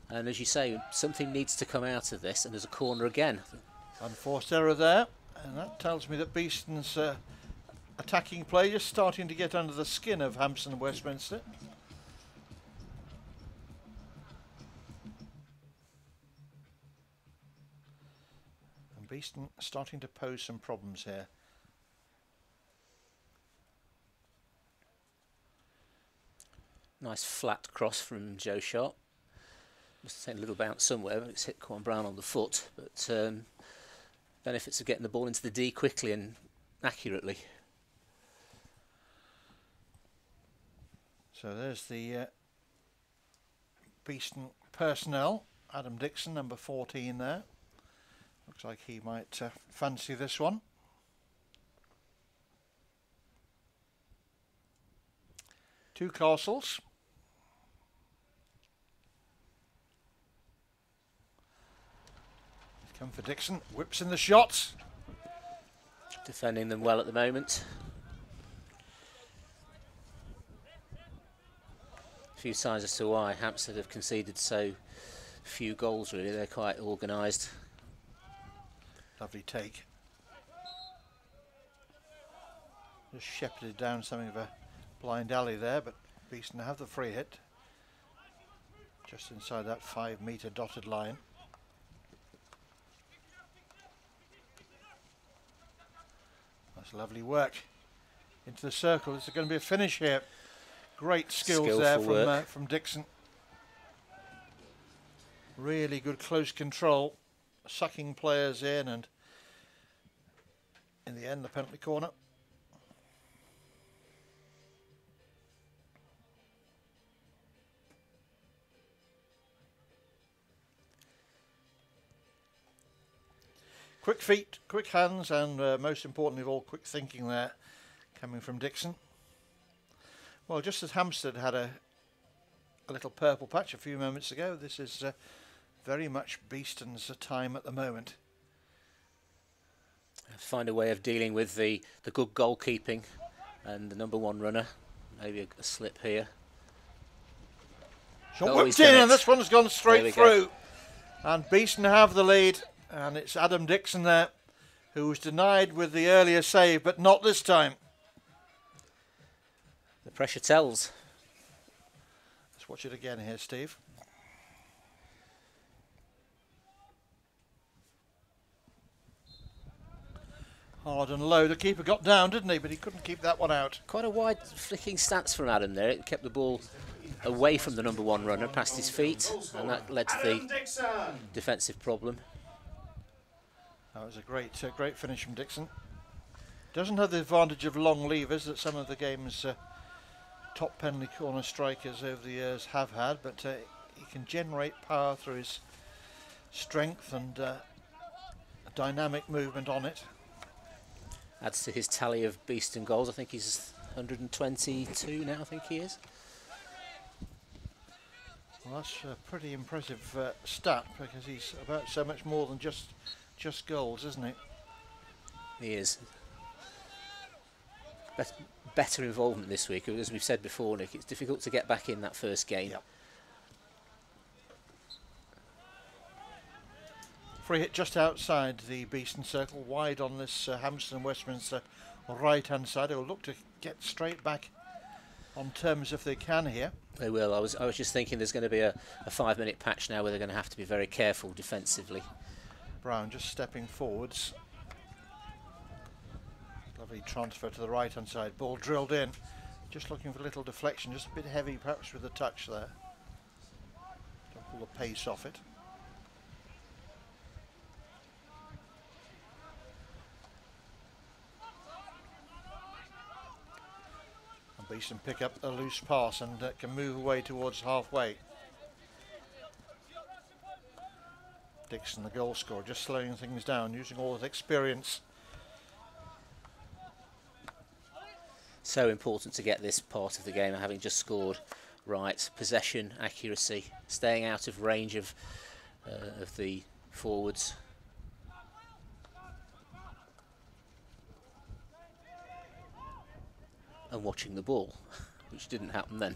Speaker 2: And as you say, something needs to come out of this, and there's a corner again.
Speaker 1: Unforced error there, and that tells me that Beeston's attacking play just starting to get under the skin of Hampstead Westminster. And Beeston starting to pose some problems here.
Speaker 2: Nice flat cross from Joe Sharp. Must have taken a little bounce somewhere, but it's hit Quan Brown on the foot. But benefits of getting the ball into the D quickly and accurately.
Speaker 1: So there's the Beeston personnel. Adam Dixon, number 14 there. Looks like he might fancy this one. Two Castles. Come for Dixon, whips in the shots.
Speaker 2: Defending them well at the moment. A few signs as to why Hampstead have conceded so few goals really. They're quite organised.
Speaker 1: Lovely take. Just shepherded down something of a blind alley there, but Beeston have the free hit. Just inside that 5-metre dotted line. That's lovely work into the circle. Is there going to be a finish here? Great skills there from Dixon. Really good close control, sucking players in, and in the end the penalty corner. Quick feet, quick hands, and most importantly of all, quick thinking there, coming from Dixon. Well, just as Hampstead had a little purple patch a few moments ago, this is very much Beeston's time at the moment.
Speaker 2: Find a way of dealing with the good goalkeeping and the number one runner. Maybe a slip here.
Speaker 1: Shot whipped in, and this one's gone straight through. And Beeston have the lead. And it's Adam Dixon there, who was denied with the earlier save, but not this time.
Speaker 2: The pressure tells.
Speaker 1: Let's watch it again here, Steve. Hard and low. The keeper got down, didn't he? But he couldn't keep that one out.
Speaker 2: Quite a wide flicking stance from Adam there. It kept the ball away from the number one runner, past his feet, and that led to the defensive problem.
Speaker 1: That was a great finish from Dixon. Doesn't have the advantage of long levers that some of the game's top penalty corner strikers over the years have had, but he can generate power through his strength and dynamic movement on it.
Speaker 2: Adds to his tally of Beeston goals. I think he's 122 now, I think he is.
Speaker 1: Well, that's a pretty impressive stat, because he's about so much more than just goals, isn't he?
Speaker 2: He is. Better involvement this week. As we've said before, Nick, it's difficult to get back in that first game.
Speaker 1: Yep. Free hit just outside the Beeston circle, wide on this Hampstead Westminster right-hand side. They'll look to get straight back on terms if they can here.
Speaker 2: They will. I was just thinking there's going to be a 5-minute patch now where they're going to have to be very careful defensively.
Speaker 1: Brown just stepping forwards. Lovely transfer to the right hand side, ball drilled in, just looking for a little deflection, just a bit heavy perhaps with the touch there. Don't pull the pace off it. And Beeston pick up a loose pass and can move away towards halfway. Dixon, the goal scorer, just slowing things down, using all his experience.
Speaker 2: So important to get this part of the game, having just scored right. Possession, accuracy, staying out of range of the forwards. And watching the ball, which didn't happen then.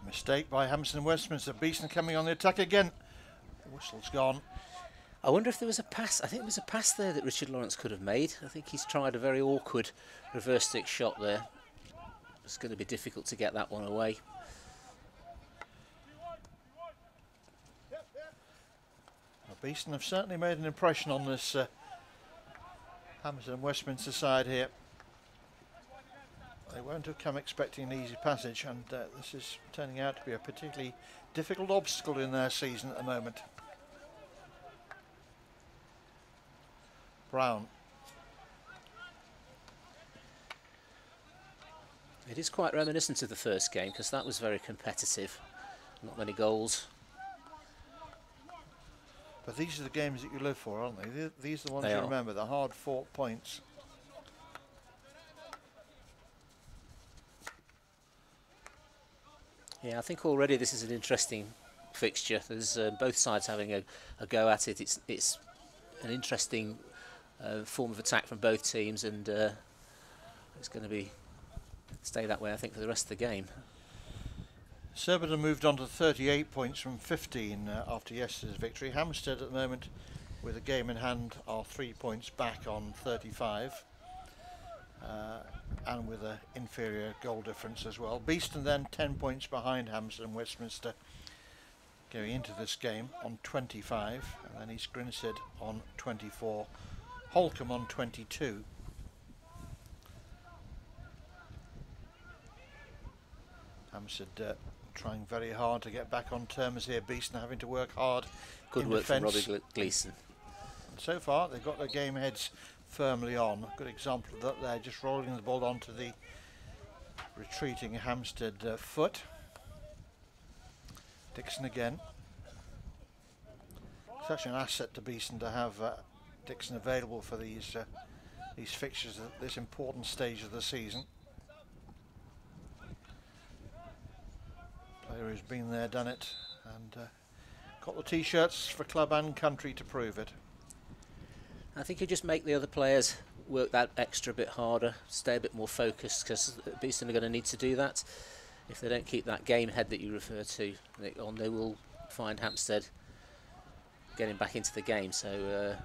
Speaker 1: Mistake by Hampstead Westminster. Beeston coming on the attack again. The whistle's gone.
Speaker 2: I wonder if there was a pass. I think there was a pass there that Richard Lawrence could have made. I think he's tried a very awkward reverse stick shot there. It's going to be difficult to get that one away.
Speaker 1: Well, Beeston have certainly made an impression on this Hampstead Westminster side here. They won't have come expecting an easy passage, and this is turning out to be a particularly difficult obstacle in their season at the moment. Brown.
Speaker 2: It is quite reminiscent of the first game because that was very competitive. Not many goals.
Speaker 1: But these are the games that you live for, aren't they? These are the ones
Speaker 2: They
Speaker 1: you
Speaker 2: are.
Speaker 1: remember, the hard-fought points.
Speaker 2: Yeah, I think already this is an interesting fixture. There's both sides having a go at it. It's an interesting form of attack from both teams, and it's going to stay that way, I think, for the rest of the game.
Speaker 1: Surbiton moved on to 38 points from 15 after yesterday's victory. Hampstead at the moment, with a game in hand, are 3 points back on 35, and with an inferior goal difference as well. Beeston then 10 points behind Hampstead and Westminster going into this game on 25, and then East Grinstead on 24, Holcombe on 22. Hampstead trying very hard to get back on terms here. Beeston having to work hard.
Speaker 2: Good
Speaker 1: in
Speaker 2: work from
Speaker 1: defence.
Speaker 2: Robbie Gleeson.
Speaker 1: And so far they've got their game heads firmly on. A good example of that there, just rolling the ball onto the retreating Hampstead foot. Dixon again. Such an asset to Beeston to have Dixon available for these fixtures at this important stage of the season. Player who's been there, done it, and got the t-shirts for club and country to prove it.
Speaker 2: I think you just make the other players work that extra bit harder, stay a bit more focused, because Beeston are going to need to do that. If they don't keep that game head that you refer to on, they will find Hampstead getting back into the game. So a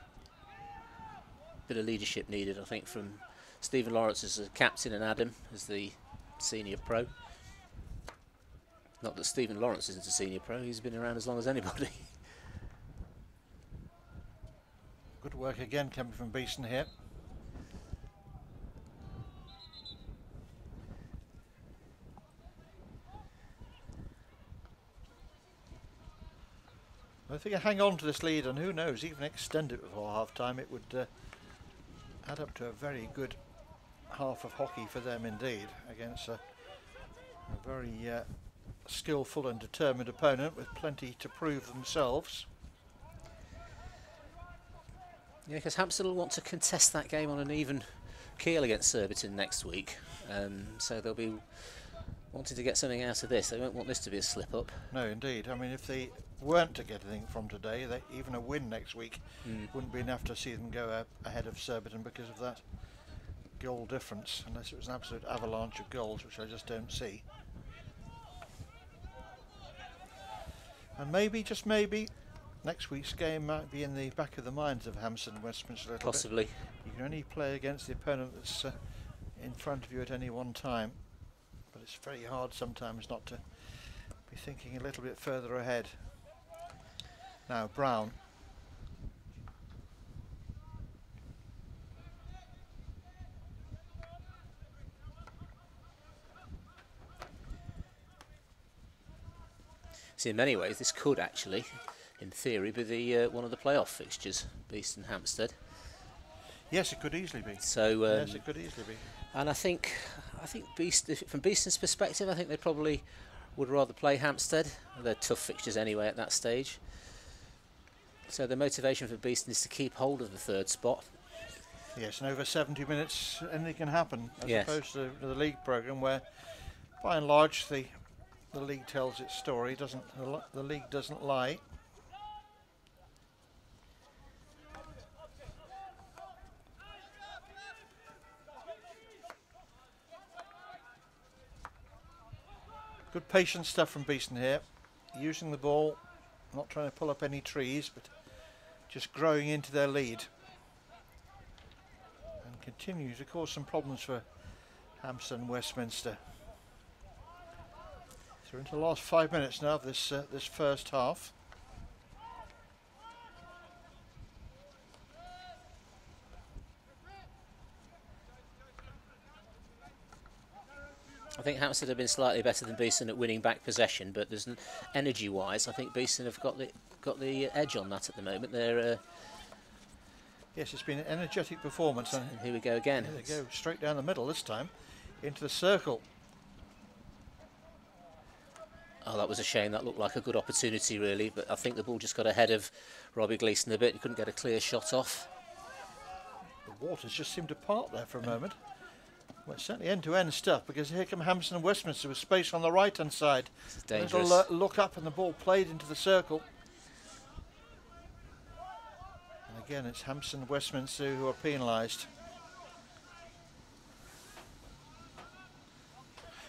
Speaker 2: bit of leadership needed, I think, from Stephen Lawrence as a captain and Adam as the senior pro. Not that Stephen Lawrence isn't a senior pro, he's been around as long as anybody.
Speaker 1: Good work again coming from Beeston here. If they can hang on to this lead, and who knows, even extend it before half time, it would add up to a very good half of hockey for them indeed, against a very skillful and determined opponent with plenty to prove themselves.
Speaker 2: Yeah, because Hampstead will want to contest that game on an even keel against Surbiton next week, so they'll be wanting to get something out of this. They won't want this to be a slip-up.
Speaker 1: No, indeed. I mean, if they weren't to get anything from today, even a win next week wouldn't be enough to see them go ahead of Surbiton because of that goal difference, unless it was an absolute avalanche of goals, which I just don't see. And maybe, just maybe, next week's game might be in the back of the minds of Hampstead and Westminster a little
Speaker 2: Possibly.
Speaker 1: bit. You can only play against the opponent that's in front of you at any one time, but it's very hard sometimes not to be thinking a little bit further ahead. Now Brown.
Speaker 2: See, in many ways, this could actually, in theory, be the one of the playoff fixtures, Beeston Hampstead.
Speaker 1: Yes, it could easily be.
Speaker 2: So
Speaker 1: yes, it could easily be.
Speaker 2: And I think Beeston, from Beeston's perspective, I think they probably would rather play Hampstead. They're tough fixtures anyway at that stage. So the motivation for Beeston is to keep hold of the third spot.
Speaker 1: Yes, and over 70 minutes, anything can happen, as
Speaker 2: yes.
Speaker 1: opposed to the league programme, where, by and large, the league tells its story. The league doesn't lie. Good patient stuff from Beeston here, using the ball, not trying to pull up any trees, but just growing into their lead, and continue to cause some problems for Hampstead Westminster. So we're into the last 5 minutes now of this first half.
Speaker 2: I think Hampstead have been slightly better than Beeston at winning back possession, but there's energy-wise, I think Beeston have got the edge on that at the moment. They're
Speaker 1: yes, it's been an energetic performance, and
Speaker 2: here we go again.
Speaker 1: Here they go, straight down the middle this time, into the circle.
Speaker 2: Oh, that was a shame. That looked like a good opportunity, really, but I think the ball just got ahead of Robbie Gleeson a bit. He couldn't get a clear shot off.
Speaker 1: The waters just seemed to part there for a moment. Well, it's certainly end-to-end stuff, because here come Hampstead Westminster with space on the right-hand side.
Speaker 2: This is dangerous.
Speaker 1: A little look up and the ball played into the circle. And again, it's Hampstead Westminster who are penalised.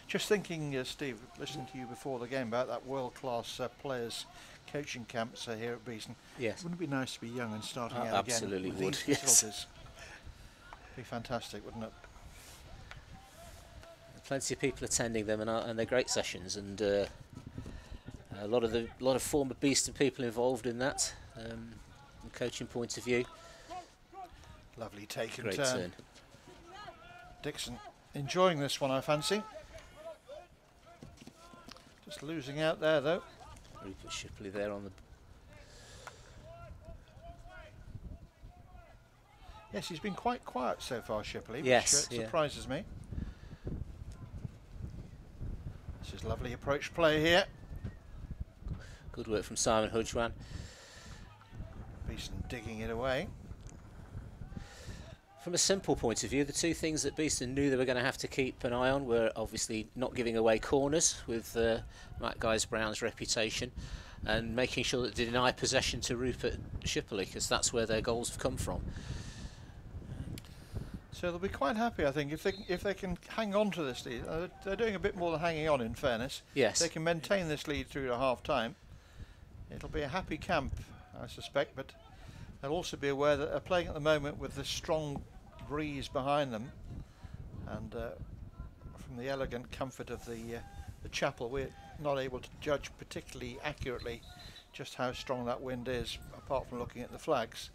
Speaker 1: Just thinking, Steve, listening to you before the game about that world-class players coaching camps here at Beeston.
Speaker 2: Yes.
Speaker 1: Wouldn't it be nice to be young and starting out
Speaker 2: absolutely
Speaker 1: again?
Speaker 2: Would. Yes.
Speaker 1: Be fantastic, wouldn't it?
Speaker 2: Plenty of people attending them, and they're great sessions, and a lot of former Beeston people involved in that, from a coaching point of view.
Speaker 1: Lovely take and
Speaker 2: Great turn.
Speaker 1: Dixon enjoying this one, I fancy. Just losing out there, though.
Speaker 2: Rupert Shipley there on the.
Speaker 1: Yes, he's been quite quiet so far, Shipley.
Speaker 2: Yes,
Speaker 1: which surprises me. This is lovely approach play here.
Speaker 2: Good work from Simon Hudgwan.
Speaker 1: Beeston digging it away.
Speaker 2: From a simple point of view, the two things that Beeston knew they were going to have to keep an eye on were obviously not giving away corners with Matt Guys-Brown's reputation, and making sure that they deny possession to Rupert Shipley, because that's where their goals have come from.
Speaker 1: So they'll be quite happy, I think, if they can hang on to this lead. They're doing a bit more than hanging on, in fairness.
Speaker 2: Yes.
Speaker 1: They can maintain this lead through to half-time. It'll be a happy camp, I suspect, but they'll also be aware that they're playing at the moment with the strong breeze behind them, and from the elegant comfort of the chapel, we're not able to judge particularly accurately just how strong that wind is, apart from looking at the flags.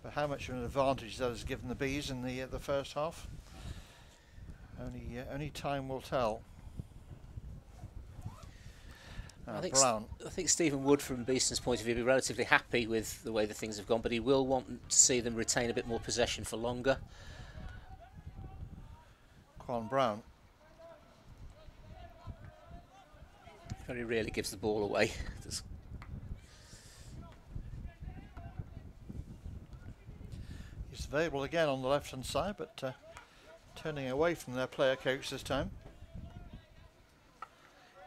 Speaker 1: But how much of an advantage that has given the Bees in the first half, only time will tell.
Speaker 2: I
Speaker 1: Brown.
Speaker 2: think Stephen Wood, from Beeston's point of view, will be relatively happy with the way the things have gone, but he will want to see them retain a bit more possession for longer.
Speaker 1: Quan Brown.
Speaker 2: Very rarely gives the ball away.
Speaker 1: He's available again on the left-hand side, but turning away from their player coach this time.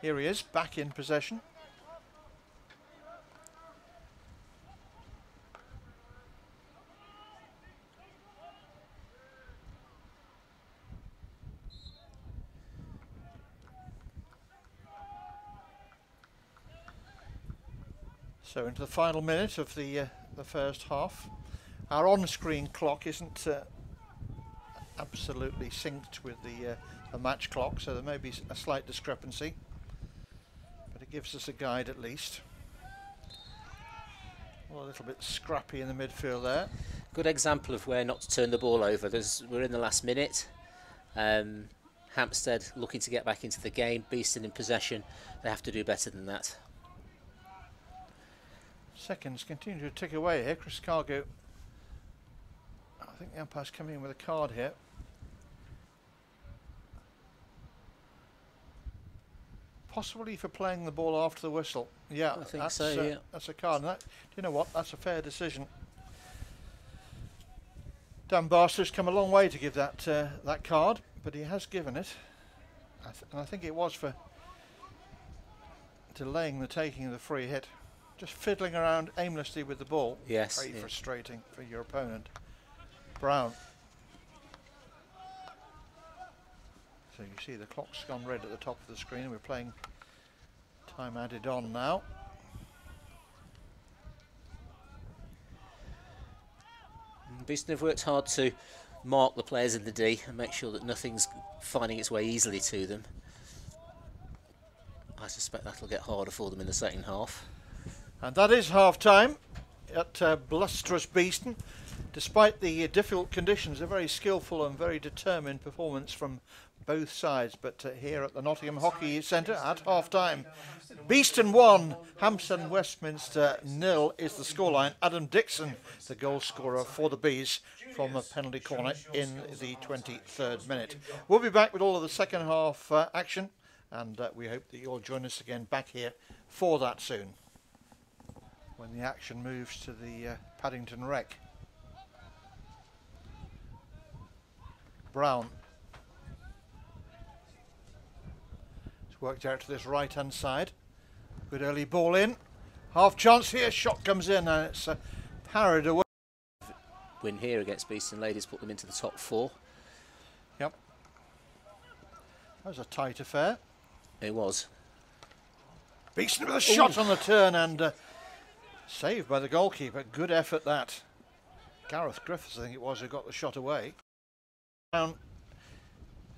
Speaker 1: Here he is, back in possession. So into the final minute of the first half. Our on-screen clock isn't absolutely synced with the match clock, so there may be a slight discrepancy, but it gives us a guide at least. Well, a little bit scrappy in the midfield there.
Speaker 2: Good example of where not to turn the ball over. We're in the last minute. Hampstead looking to get back into the game. Beeston in possession. They have to do better than that.
Speaker 1: Seconds continue to tick away here. Chris Cargo. I think the umpire's coming in with a card here. Possibly for playing the ball after the whistle. Yeah,
Speaker 2: I think so. Yeah,
Speaker 1: that's a card. And that, do you know what? That's a fair decision. Dan Barster's come a long way to give that that card, but he has given it. And I think it was for delaying the taking of the free hit. Just fiddling around aimlessly with the ball.
Speaker 2: Yes.
Speaker 1: Very frustrating for your opponent. Brown. So you see the clock's gone red at the top of the screen. We're playing time added on now.
Speaker 2: Beeston have worked hard to mark the players in the D and make sure that nothing's finding its way easily to them. I suspect that'll get harder for them in the second half.
Speaker 1: And that is half time at blusterous Beeston. Despite the difficult conditions, a very skillful and very determined performance from both sides. But here at the Nottingham Hockey Centre at half time, Beeston 1, Hampstead Westminster 0 is the scoreline. Adam Dixon, the goal scorer for the Bees from a penalty corner in the 23rd minute. We'll be back with all of the second half action, and we hope that you'll join us again back here for that soon, when the action moves to the Paddington Rec. Brown. It's worked out to this right hand side. Good early ball in. Half chance here. Shot comes in and it's parried away.
Speaker 2: Win here against Beeston Ladies put them into the top 4.
Speaker 1: Yep. That was a tight affair.
Speaker 2: It was.
Speaker 1: Beeston with a shot on the turn and saved by the goalkeeper. Good effort that. Gareth Griffiths, I think it was, who got the shot away. Down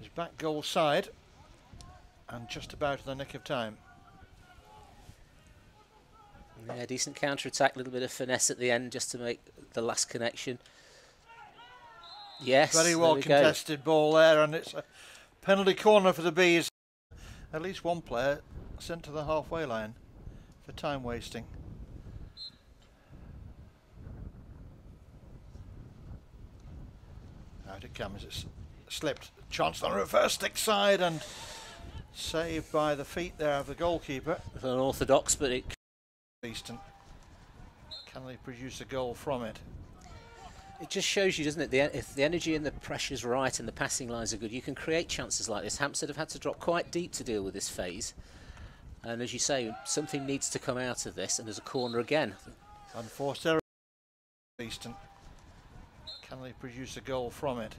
Speaker 1: his back goal side and just about in the nick of time.
Speaker 2: Yeah, decent counter-attack, a little bit of finesse at the end just to make the last connection. Yes,
Speaker 1: very well contested ball there, and it's a penalty corner for the Bees. At least one player sent to the halfway line for time wasting. Out it comes, it's slipped. Chance on the reverse stick side and saved by the feet there of the goalkeeper.
Speaker 2: Unorthodox, but it...
Speaker 1: Beeston. Can they produce a goal from it?
Speaker 2: It just shows you, doesn't it, if the energy and the pressure's right and the passing lines are good, you can create chances like this. Hampstead have had to drop quite deep to deal with this phase. And as you say, something needs to come out of this, and there's a corner again.
Speaker 1: Unforced error. Beeston. Can they produce a goal from it?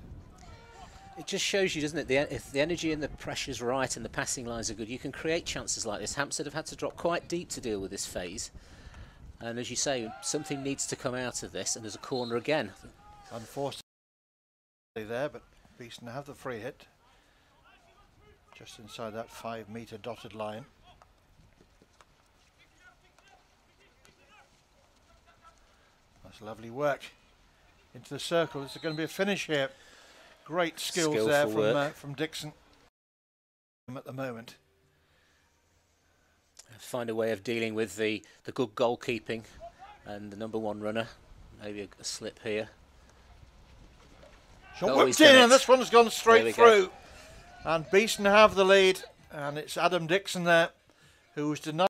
Speaker 2: It just shows you, doesn't it, if the energy and the pressure's right and the passing lines are good, you can create chances like this. Hampstead have had to drop quite deep to deal with this phase. And as you say, something needs to come out of this, and there's a corner again.
Speaker 1: Unforced there, but Beeston have the free hit. Just inside that 5 metre dotted line. That's lovely work. Into the circle. Is there going to be a finish here? Great skills there from Dixon at the moment.
Speaker 2: Find a way of dealing with the good goalkeeping and the #1 runner. Maybe a slip here.
Speaker 1: Shot whipped in, and this one's gone straight through. And Beeston have the lead, and it's Adam Dixon there who was denied.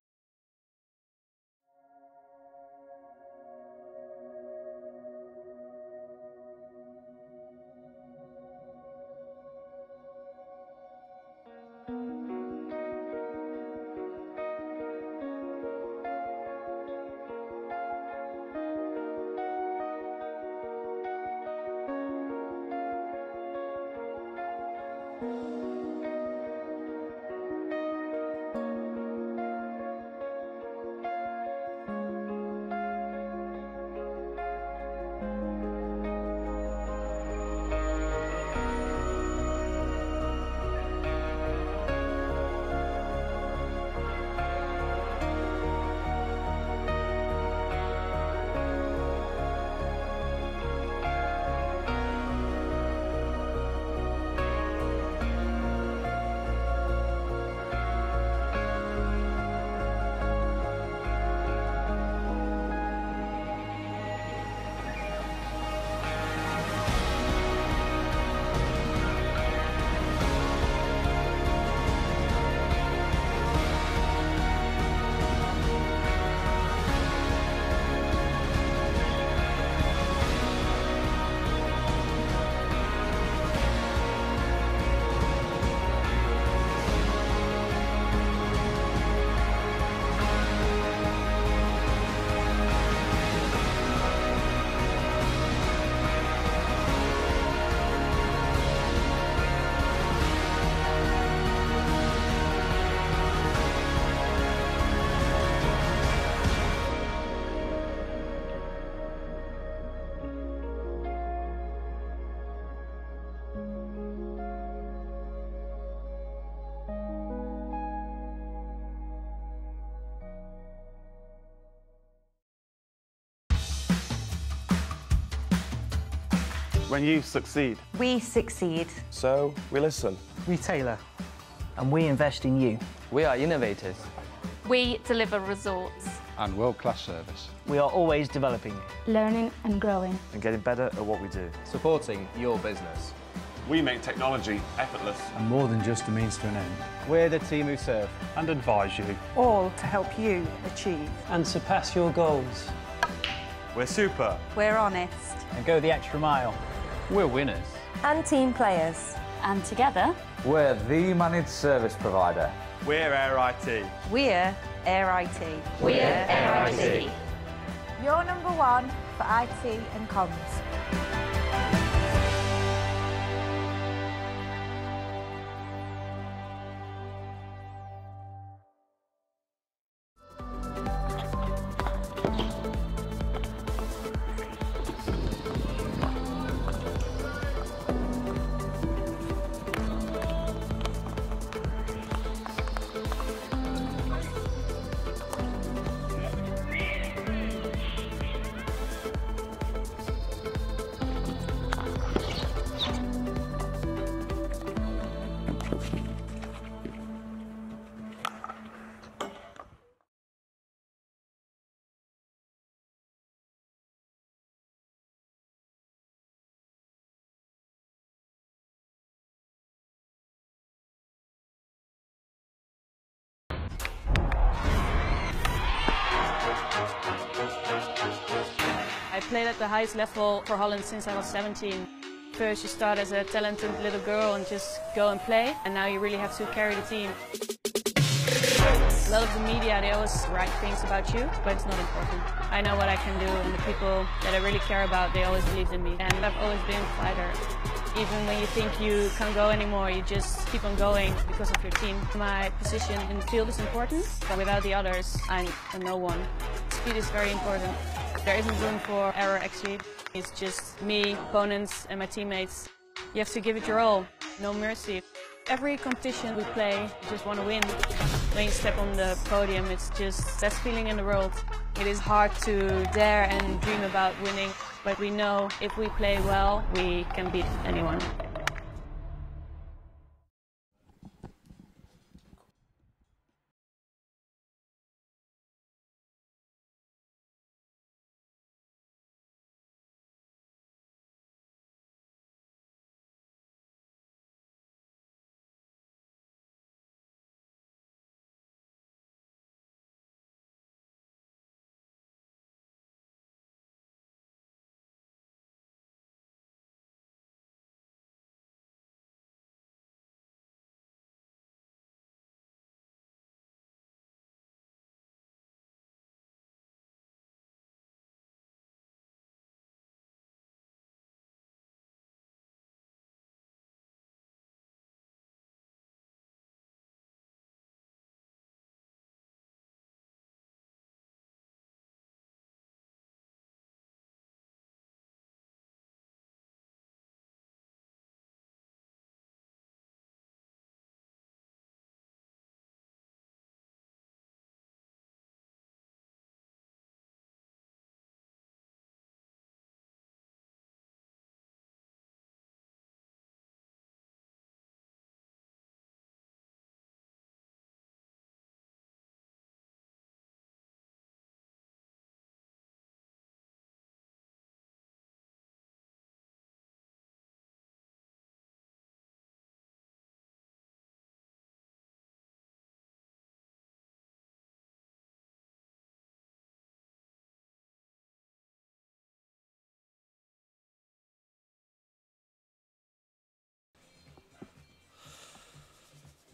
Speaker 9: When you succeed,
Speaker 11: We succeed.
Speaker 9: so we listen.
Speaker 7: We tailor. And we invest in you.
Speaker 8: We are innovators.
Speaker 5: We deliver results.
Speaker 6: And world-class service.
Speaker 7: We are always developing you.
Speaker 5: Learning and growing.
Speaker 4: And getting better at what we do.
Speaker 8: Supporting your business.
Speaker 9: We make technology effortless.
Speaker 10: And more than just a means to an end.
Speaker 8: We're the team who serve.
Speaker 4: And advise you.
Speaker 11: All to help you achieve.
Speaker 7: And surpass your goals.
Speaker 9: We're super.
Speaker 11: We're honest.
Speaker 7: And go the extra mile.
Speaker 6: We're winners.
Speaker 11: And team players.
Speaker 5: And together,
Speaker 8: We're the managed service provider.
Speaker 9: We're Air IT.
Speaker 11: We're Air IT.
Speaker 5: we're Air IT.
Speaker 11: Your number one for IT and comms.
Speaker 12: I played at the highest level for Holland since I was 17. First you start as a talented little girl and just go and play, and now you really have to carry the team. A lot of the media, they always write things about you, but it's not important. I know what I can do, and the people that I really care about, they always believe in me. And I've always been a fighter. Even when you think you can't go anymore, you just keep on going because of your team. My position in the field is important, but without the others, I'm a no one. Speed is very important. There isn't room for error, actually. It's just me, opponents, and my teammates. You have to give it your all, no mercy. Every competition we play, you just want to win. When you step on the podium, it's just the best feeling in the world. It is hard to dare and dream about winning, but we know if we play well, we can beat anyone.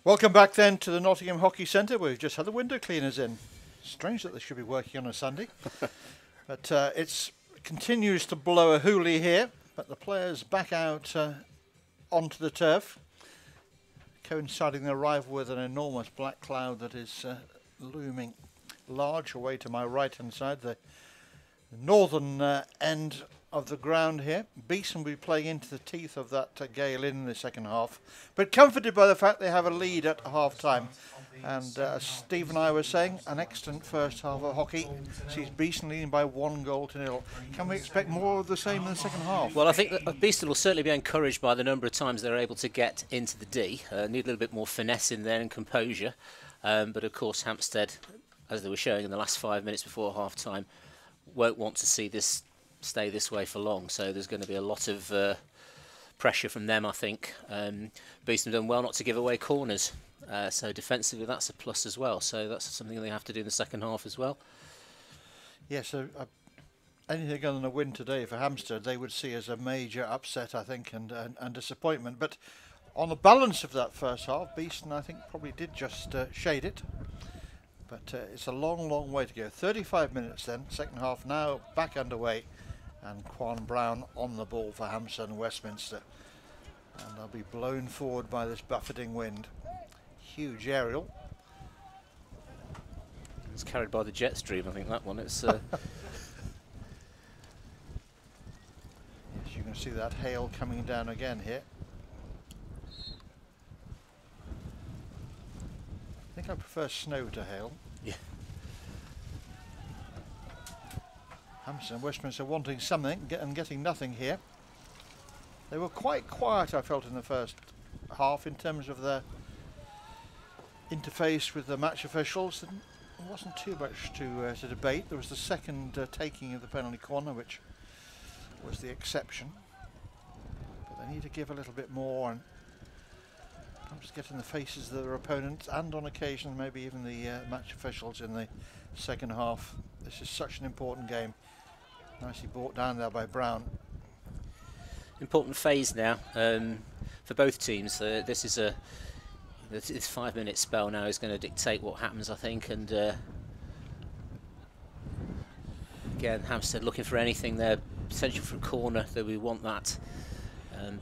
Speaker 1: Welcome back then to the Nottingham Hockey Centre. We've just had the window cleaners in. Strange that they should be working on a Sunday. But it continues to blow a hoolie here. But the players back out onto the turf, coinciding the arrival with an enormous black cloud that is looming large away to my right-hand side. The northern end of the ground here. Beeston will be playing into the teeth of that gale in the second half, but comforted by the fact they have a lead at half time. And as Steve and I were saying, an excellent first half of hockey sees Beeston leading by 1-0. Can we expect more of the same in the second half?
Speaker 2: Well, I think that Beeston will certainly be encouraged by the number of times they're able to get into the D. Need a little bit more finesse in there and composure. But of course, Hampstead, as they were showing in the last 5 minutes before half time, won't want to see this stay this way for long. So there's going to be a lot of pressure from them, I think. Beeston have done well not to give away corners. So defensively, that's a plus as well. So that's something they have to do in the second half as well.
Speaker 1: Yeah, so anything other than a win today for Hampstead, they would see as a major upset, I think, and disappointment. But on the balance of that first half, Beeston, I think, probably did just shade it. But it's a long, long way to go. 35 minutes then, second half now back underway. And Quan Brown on the ball for Hampstead Westminster. And they'll be blown forward by this buffeting wind. Huge aerial.
Speaker 2: It's carried by the jet stream, I think, that one. It's
Speaker 1: Yes, you can see that hail coming down again here. I think I prefer snow to hail.
Speaker 2: Yeah.
Speaker 1: Hampstead Westminster wanting something and getting nothing here. They were quite quiet, I felt, in the first half in terms of their interface with the match officials. There wasn't too much to debate. There was the second taking of the penalty corner, which was the exception. But they need to give a little bit more and perhaps get in the faces of their opponents and on occasion maybe even the match officials in the second half. This is such an important game. Nicely brought down there by Brown.
Speaker 2: Important phase now for both teams. This 5-minute spell now is going to dictate what happens, I think. And again, Hampstead looking for anything there, potential for a corner, though we want that.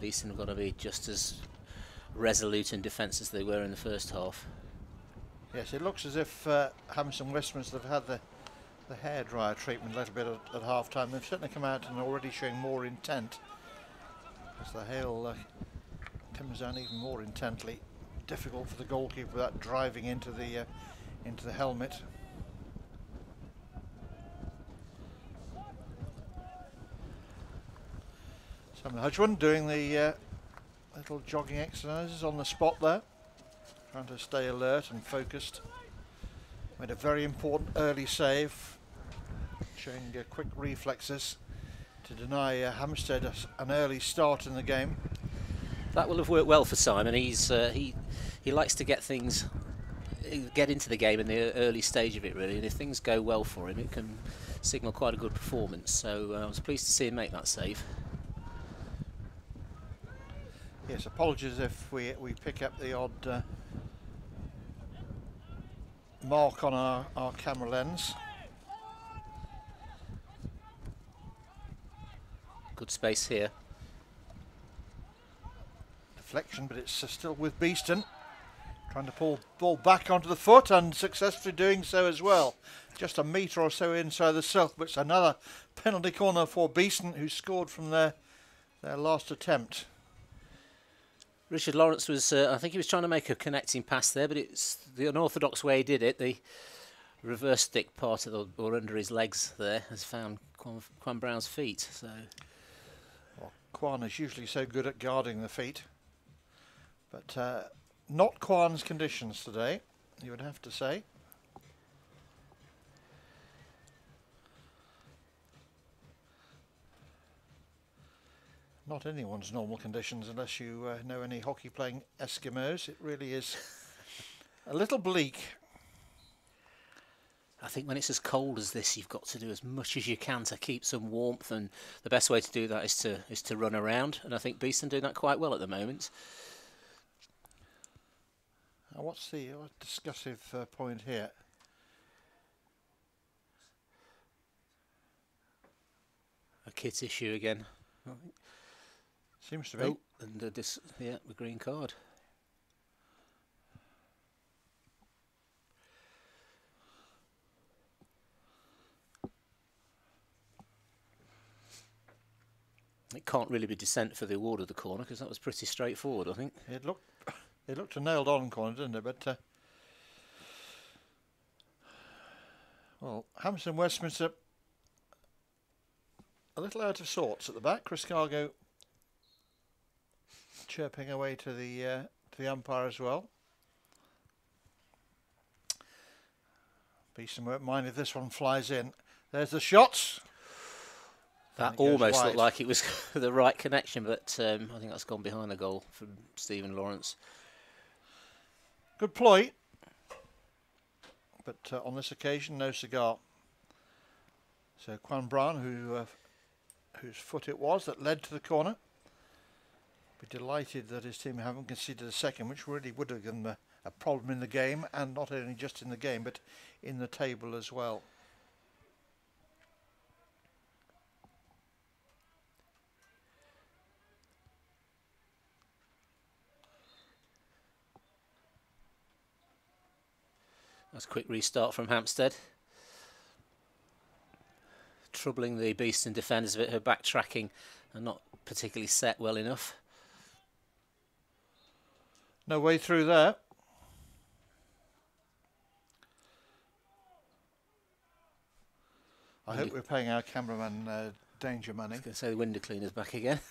Speaker 2: Beeston have got to be just as resolute in defence as they were in the first half.
Speaker 1: Yes, it looks as if Hampstead Westminster have had the hairdryer treatment a little bit at half time. They've certainly come out and already showing more intent as the hail comes down even more intently. Difficult for the goalkeeper without driving into the helmet. Sam Hudgman doing the little jogging exercises on the spot there, trying to stay alert and focused. Made a very important early save, showing quick reflexes to deny Hampstead an early start in the game.
Speaker 2: That will have worked well for Simon. He's he likes to get into the game in the early stage of it, really, and if things go well for him, it can signal quite a good performance. So I was pleased to see him make that save.
Speaker 1: Yes, apologies if we pick up the odd mark on our camera lens.
Speaker 2: Good space here.
Speaker 1: Deflection, but it's still with Beeston. Trying to pull ball back onto the foot and successfully doing so as well. Just a metre or so inside the silk, but it's another penalty corner for Beeston, who scored from their last attempt.
Speaker 2: Richard Lawrence was, I think he was trying to make a connecting pass there, but it's the unorthodox way he did it. The reverse stick part of or under his legs there has found Quan Brown's feet. So,
Speaker 1: well, Quan is usually so good at guarding the feet, but not Quan's conditions today, you would have to say. Not anyone's normal conditions unless you know any hockey-playing Eskimos. It really is a little bleak.
Speaker 2: I think when it's as cold as this, you've got to do as much as you can to keep some warmth, and the best way to do that is to run around. And I think Beeston doing that quite well at the moment.
Speaker 1: Now what's the discussive point here?
Speaker 2: A kit issue again.
Speaker 1: Seems to be.
Speaker 2: Oh, and the green card. It can't really be dissent for the award of the corner because that was pretty straightforward, I think.
Speaker 1: It looked a nailed on corner, didn't it? But well, Hampstead Westminster a little out of sorts at the back. Chris Cargo chirping away to the umpire as well. Beeston won't mind if this one flies in. There's the shots.
Speaker 2: That almost looked like it was the right connection, but I think that's gone behind the goal from Stephen Lawrence.
Speaker 1: Good ploy, but on this occasion, no cigar. So Quan Brown, whose foot it was that led to the corner, be delighted that his team haven't conceded a second, which really would have given them a problem in the game, and not only just in the game, but in the table as well.
Speaker 2: That's a quick restart from Hampstead. Troubling the Beeston defenders a bit, her backtracking and not particularly set well enough.
Speaker 1: No way through there. I hope we're paying our cameraman danger money.
Speaker 2: I was going to say the window cleaner's back again.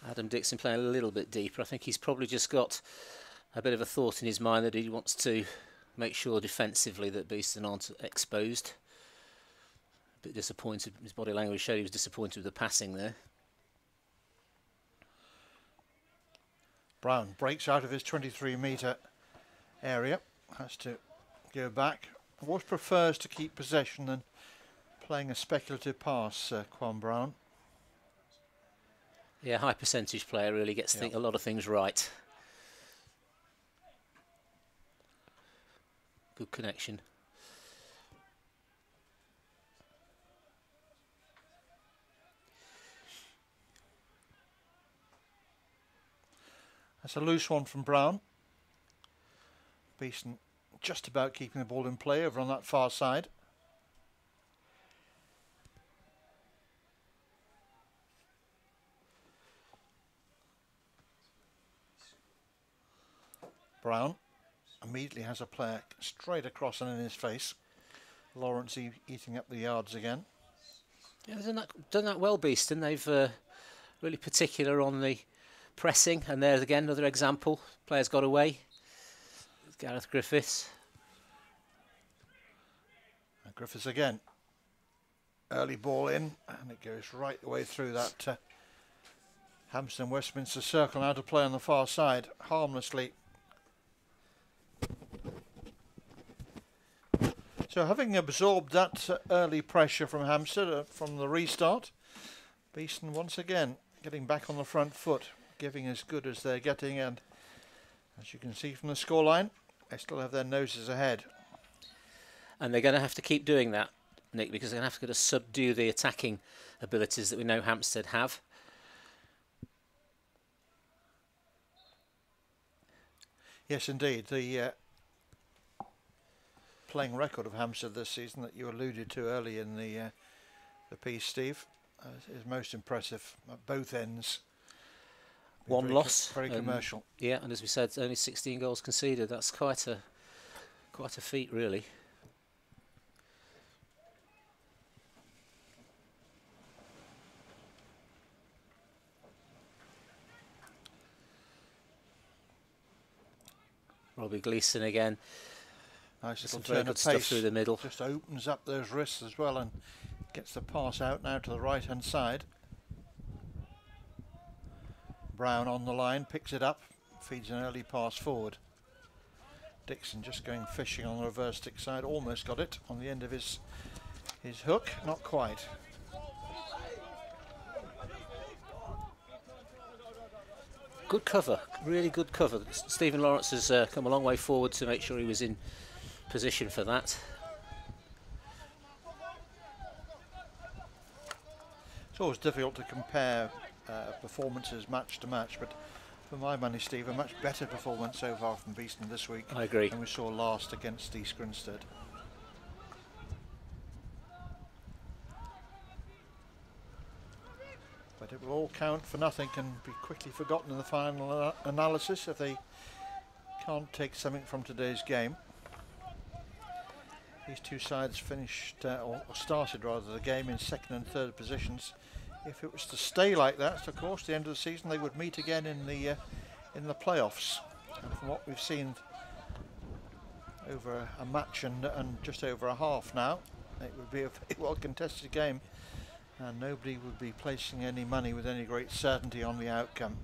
Speaker 2: Adam Dixon playing a little bit deeper. I think he's probably just got a bit of a thought in his mind that he wants to make sure defensively that Beeston aren't exposed. A bit disappointed. His body language showed he was disappointed with the passing there.
Speaker 1: Brown breaks out of his 23-metre area. Has to go back. Always prefers to keep possession than playing a speculative pass, Quan Brown.
Speaker 2: Yeah, high percentage player really gets a lot of things right. Good connection.
Speaker 1: That's a loose one from Brown. Beeston just about keeping the ball in play over on that far side. Brown immediately has a player straight across and in his face. Lawrence eating up the yards again.
Speaker 2: Yeah, they've done that well, Beeston. They've really particular on the pressing, and there's again another example. Players got away. Gareth Griffiths.
Speaker 1: And Griffiths again. Early ball in, and it goes right the way through that Hampstead Westminster circle. Now to play on the far side, harmlessly. So having absorbed that early pressure from Hampstead from the restart, Beeston once again getting back on the front foot, giving as good as they're getting, and as you can see from the scoreline, they still have their noses ahead.
Speaker 2: And they're going to have to keep doing that, Nick, because they're going to have to subdue the attacking abilities that we know Hampstead have.
Speaker 1: Yes, indeed. The playing record of Hampstead this season that you alluded to early in the piece, Steve, is most impressive at both ends.
Speaker 2: One loss,
Speaker 1: very commercial.
Speaker 2: Yeah, and as we said, only 16 goals conceded. That's quite a feat, really. Robbie Gleeson again.
Speaker 1: Nice little
Speaker 2: turn of pace through the middle.
Speaker 1: Just opens up those wrists as well and gets the pass out now to the right hand side. Brown on the line, picks it up, feeds an early pass forward. Dixon just going fishing on the reverse stick side, almost got it on the end of his hook, not quite.
Speaker 2: Good cover, really good cover. Stephen Lawrence has come a long way forward to make sure he was in position for that.
Speaker 1: It's always difficult to compare performances match to match, but for my money, Steve, a much better performance so far from Beeston this week.
Speaker 2: I agree.
Speaker 1: Than we saw last against East Grinstead. But it will all count for nothing and be quickly forgotten in the final analysis if they can't take something from today's game. These two sides finished, or started rather, the game in second and third positions. If it was to stay like that, of course, the end of the season they would meet again in the playoffs. And from what we've seen over a match and just over a half now, it would be a very well contested game, and nobody would be placing any money with any great certainty on the outcome.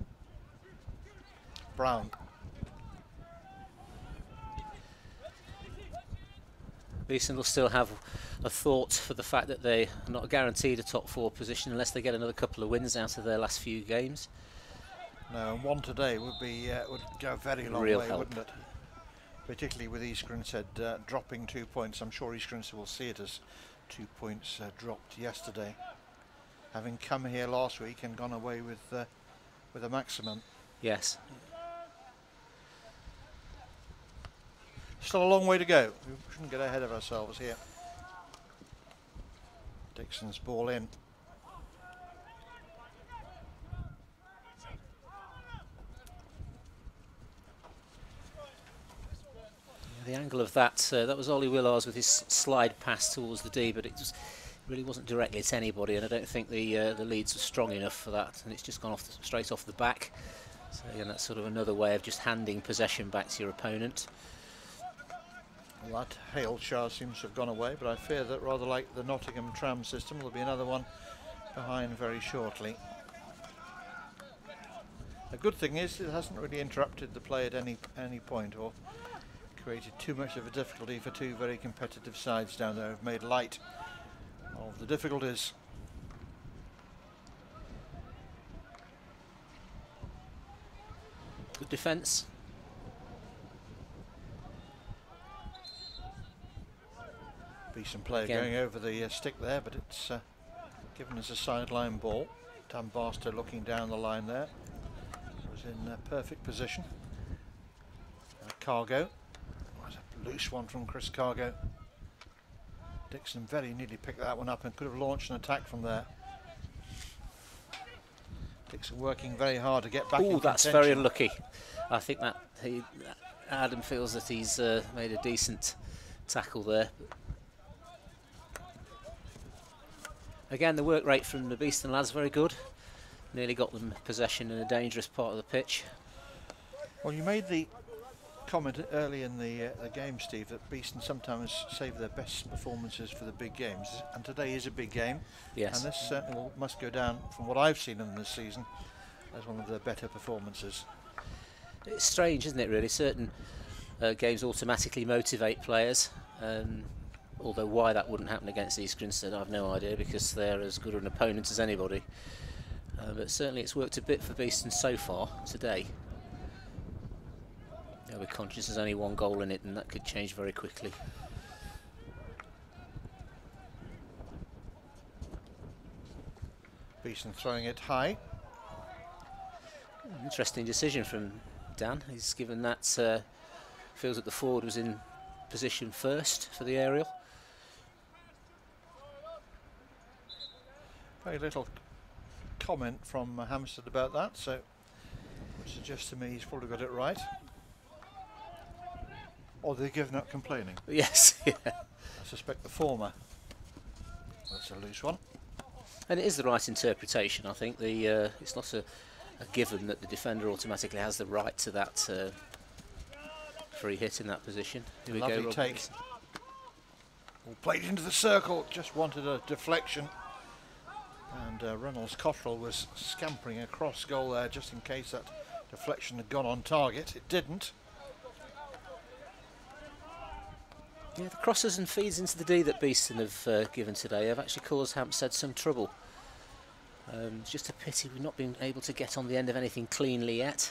Speaker 1: Brown.
Speaker 2: Beeston will still have a thought for the fact that they are not guaranteed a top 4 position unless they get another couple of wins out of their last few games.
Speaker 1: No, and one today would be would go a very long
Speaker 2: Real
Speaker 1: way,
Speaker 2: help.
Speaker 1: wouldn't it? Particularly with East Grinstead dropping 2 points. I'm sure East Grinstead will see it as 2 points dropped yesterday, having come here last week and gone away with a maximum.
Speaker 2: Yes.
Speaker 1: Still a long way to go. We shouldn't get ahead of ourselves here. Dixon's ball in.
Speaker 2: The angle of that, that was Ollie Willars with his slide pass towards the D, but it really wasn't directly at anybody, and I don't think the leads were strong enough for that, and it's just gone straight off the back. So again, that's sort of another way of just handing possession back to your opponent.
Speaker 1: Well, that Haleshire seems to have gone away, but I fear that rather like the Nottingham tram system, there'll be another one behind very shortly. The good thing is it hasn't really interrupted the play at any point or created too much of a difficulty for two very competitive sides down there. Have made light of the difficulties.
Speaker 2: Good defence.
Speaker 1: Beeston player
Speaker 2: Again.
Speaker 1: going over the stick there, but it's given as a sideline ball. Dan Barstow looking down the line there. Was in perfect position. Cargo. Was a loose one from Chris Cargo. Dixon very nearly picked that one up and could have launched an attack from there. Dixon working very hard to get back.
Speaker 2: Oh, that's
Speaker 1: contention.
Speaker 2: very unlucky. I think that Adam feels that he's made a decent tackle there. Again, the work rate from the Beeston lads very good. Nearly got them possession in a dangerous part of the pitch.
Speaker 1: Well, you made the comment early in the game, Steve, that Beeston sometimes save their best performances for the big games, and today is a big game.
Speaker 2: Yes.
Speaker 1: And this certainly must go down, from what I've seen in this season, as one of their better performances.
Speaker 2: It's strange, isn't it, really? Certain games automatically motivate players. Although why that wouldn't happen against East Grinstead, I've no idea, because they're as good an opponent as anybody. But certainly it's worked a bit for Beeston so far today. We're conscious there's only one goal in it, and that could change very quickly.
Speaker 1: Beeston throwing it high.
Speaker 2: Interesting decision from Dan. He's given that, feels that the forward was in position first for the aerial.
Speaker 1: Very little comment from Hampstead about that, so which suggests to me he's probably got it right. Or they've given up complaining.
Speaker 2: Yes, yeah.
Speaker 1: I suspect the former. That's a loose one.
Speaker 2: And it is the right interpretation, I think. It's not a given that the defender automatically has the right to that free hit in that position. Here we
Speaker 1: Lovely
Speaker 2: go,
Speaker 1: take. All played into the circle, just wanted a deflection. And Reynolds Cottrell was scampering across goal there just in case that deflection had gone on target. It didn't.
Speaker 2: Yeah, the crosses and feeds into the D that Beeston have given today have actually caused Hampstead some trouble. It's just a pity we've not been able to get on the end of anything cleanly yet.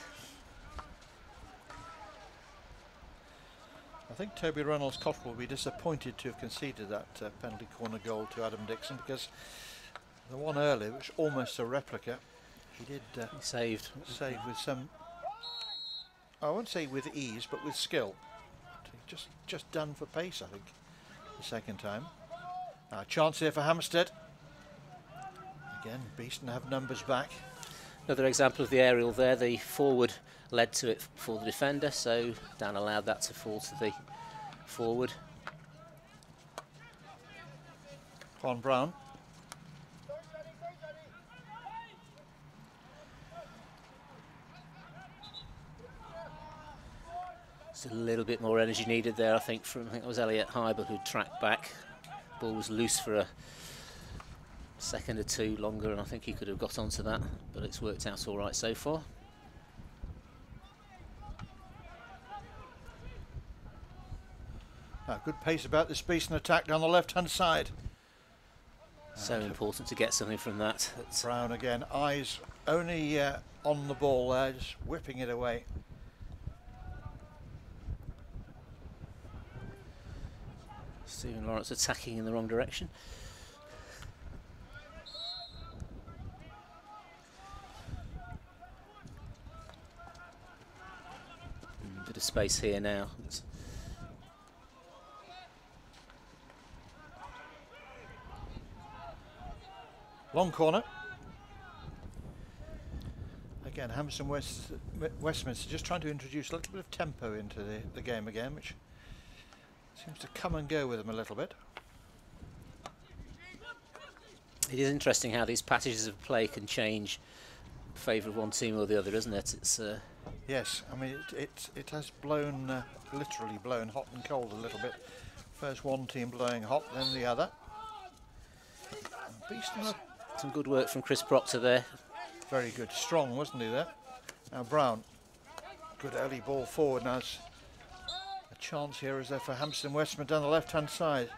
Speaker 1: I think Toby Reynolds Cottrell will be disappointed to have conceded that penalty corner goal to Adam Dixon, because the one earlier, which almost a replica, he did
Speaker 2: he saved
Speaker 1: with some I won't say with ease, but with skill. Just done for pace, I think, the second time. Now, a chance here for Hampstead. Again, Beeston have numbers back.
Speaker 2: Another example of the aerial there. The forward led to it for the defender, so Dan allowed that to fall to the forward.
Speaker 1: Juan Brown.
Speaker 2: It's a little bit more energy needed there, I think, from, I think it was Elliot Hyber who tracked back. Ball was loose for a second or two longer, and I think he could have got onto that, but it's worked out all right so far.
Speaker 1: Good pace about this Beeston attack down the left-hand side.
Speaker 2: So important to get something from that.
Speaker 1: Brown again, eyes only on the ball there, just whipping it away.
Speaker 2: Stephen Lawrence attacking in the wrong direction. Bit of space here now.
Speaker 1: Long corner. Again, Hampstead Westminster just trying to introduce a little bit of tempo into the game again, which seems to come and go with them a little bit.
Speaker 2: It is interesting how these passages of play can change in favour of one team or the other, isn't it? It's
Speaker 1: yes, I mean it has blown, literally blown hot and cold a little bit. First one team blowing hot, then the other. Beeston,
Speaker 2: some good work from Chris Proctor there.
Speaker 1: Very good, strong, wasn't he there? Now Brown, good early ball forward. Now it's a chance here is there for Hampstead Westminster down the left-hand side.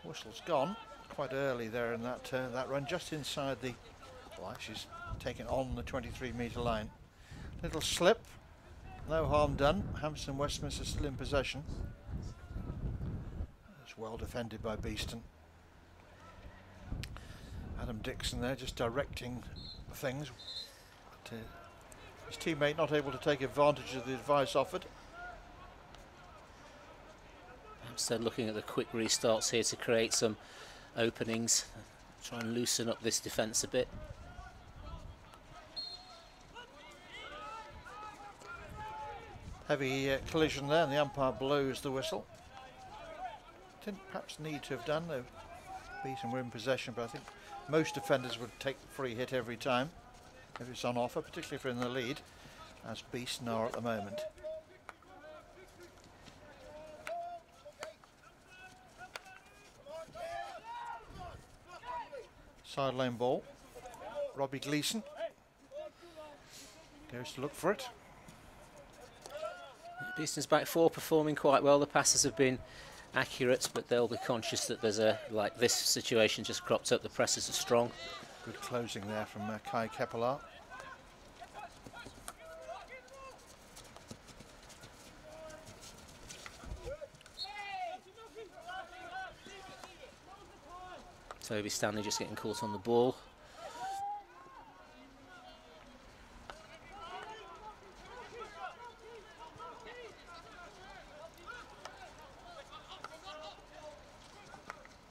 Speaker 1: Whistle's gone quite early there in that that run, just inside the. Well, she's taken on the 23-metre line. Little slip, no harm done. Hampstead Westminster still in possession. It's well defended by Beeston. Adam Dixon there just directing things. But, his teammate not able to take advantage of the advice offered.
Speaker 2: Hampstead looking at the quick restarts here to create some openings, try and loosen up this defence a bit.
Speaker 1: Heavy collision there, and the umpire blows the whistle. Didn't perhaps need to have done, though. Beeston were in possession, but I think most defenders would take the free hit every time if it's on offer, particularly if they're in the lead, as Beeston are at the moment. Sideline ball. Robbie Gleeson goes to look for it.
Speaker 2: Beeston's back four performing quite well. The passes have been accurate, but they'll be conscious that there's a, like this situation just cropped up, the presses are strong.
Speaker 1: Good closing there from Kai Kepelar.
Speaker 2: Toby Stanley just getting caught on the ball.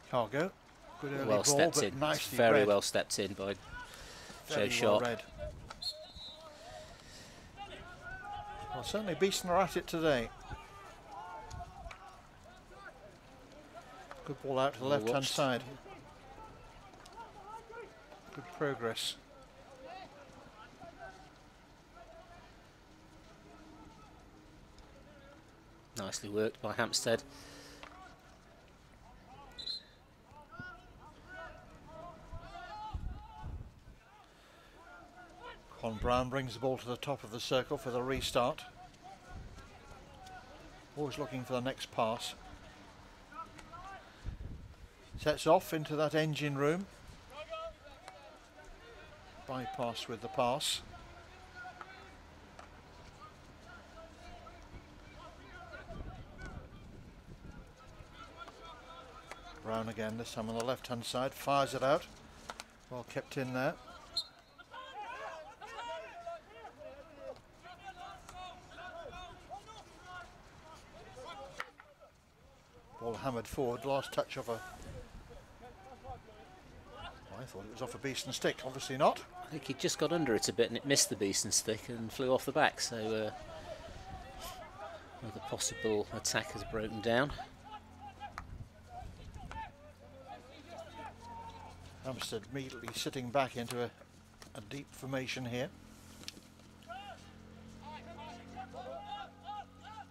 Speaker 1: Cargo, good early
Speaker 2: well
Speaker 1: ball,
Speaker 2: stepped
Speaker 1: but
Speaker 2: in.
Speaker 1: nicely
Speaker 2: Very
Speaker 1: read.
Speaker 2: well stepped in by
Speaker 1: Very
Speaker 2: Joe Sharp.
Speaker 1: well read. Well, certainly Beeston are at it today. Good ball out to the
Speaker 2: Well
Speaker 1: left-hand
Speaker 2: watched.
Speaker 1: side. Good progress.
Speaker 2: Nicely worked by Hampstead.
Speaker 1: Con Brown brings the ball to the top of the circle for the restart. Always looking for the next pass. Sets off into that engine room. Bypass with the pass. Brown again, this time on the left-hand side, fires it out. Well kept in there. Ball hammered forward. Last touch of a... I thought it was off a Beeston stick. Obviously not.
Speaker 2: I think he just got under it a bit and it missed the Beeston stick and flew off the back. So another possible attack has broken down.
Speaker 1: Hampstead immediately sitting back into a deep formation here.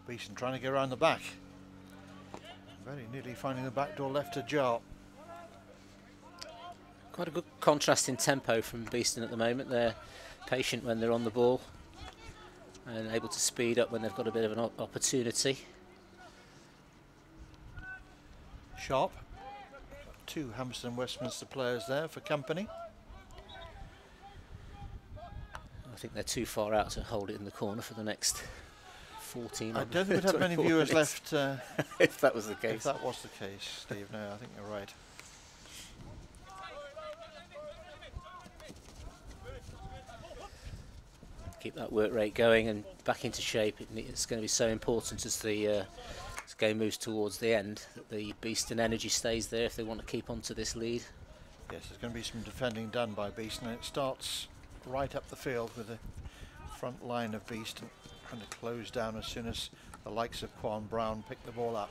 Speaker 1: Beeston trying to go around the back. Very nearly finding the back door left ajar.
Speaker 2: Quite a good contrast in tempo from Beeston at the moment. They're patient when they're on the ball and able to speed up when they've got a bit of an opportunity.
Speaker 1: Sharp. Two Hampstead Westminster players there for company.
Speaker 2: I think they're too far out to hold it in the corner for the next 14.
Speaker 1: I don't think we'd have many viewers left.
Speaker 2: If that was the case.
Speaker 1: If that was the case, Steve. No, I think you're right.
Speaker 2: Keep that work rate going and back into shape. It's going to be so important as the game moves towards the end that the Beeston energy stays there if they want to keep on to this lead.
Speaker 1: Yes, there's going to be some defending done by Beeston, and it starts right up the field with the front line of Beeston trying to close down as soon as the likes of Quan Brown pick the ball up.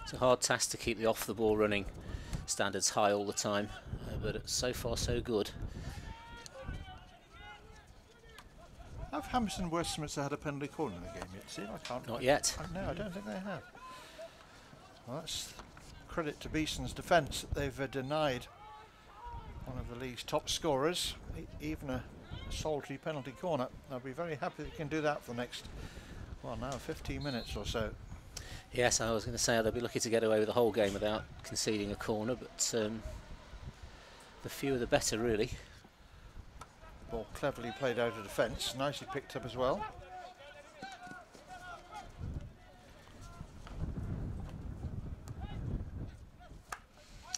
Speaker 2: It's a hard task to keep the off the ball running standards high all the time, but so far so good.
Speaker 1: Have Hampstead Westminster had a penalty corner in the game yet, Steve? I can't.
Speaker 2: Not yet.
Speaker 1: No, I don't think they have. Well, that's credit to Beeston's defence that they've denied one of the league's top scorers even a solitary penalty corner. I'll be very happy if they can do that for the next, well, now 15 minutes or so.
Speaker 2: Yes, I was going to say they'll be lucky to get away with the whole game without conceding a corner, but the fewer the better, really.
Speaker 1: Ball cleverly played out of defence, nicely picked up as well.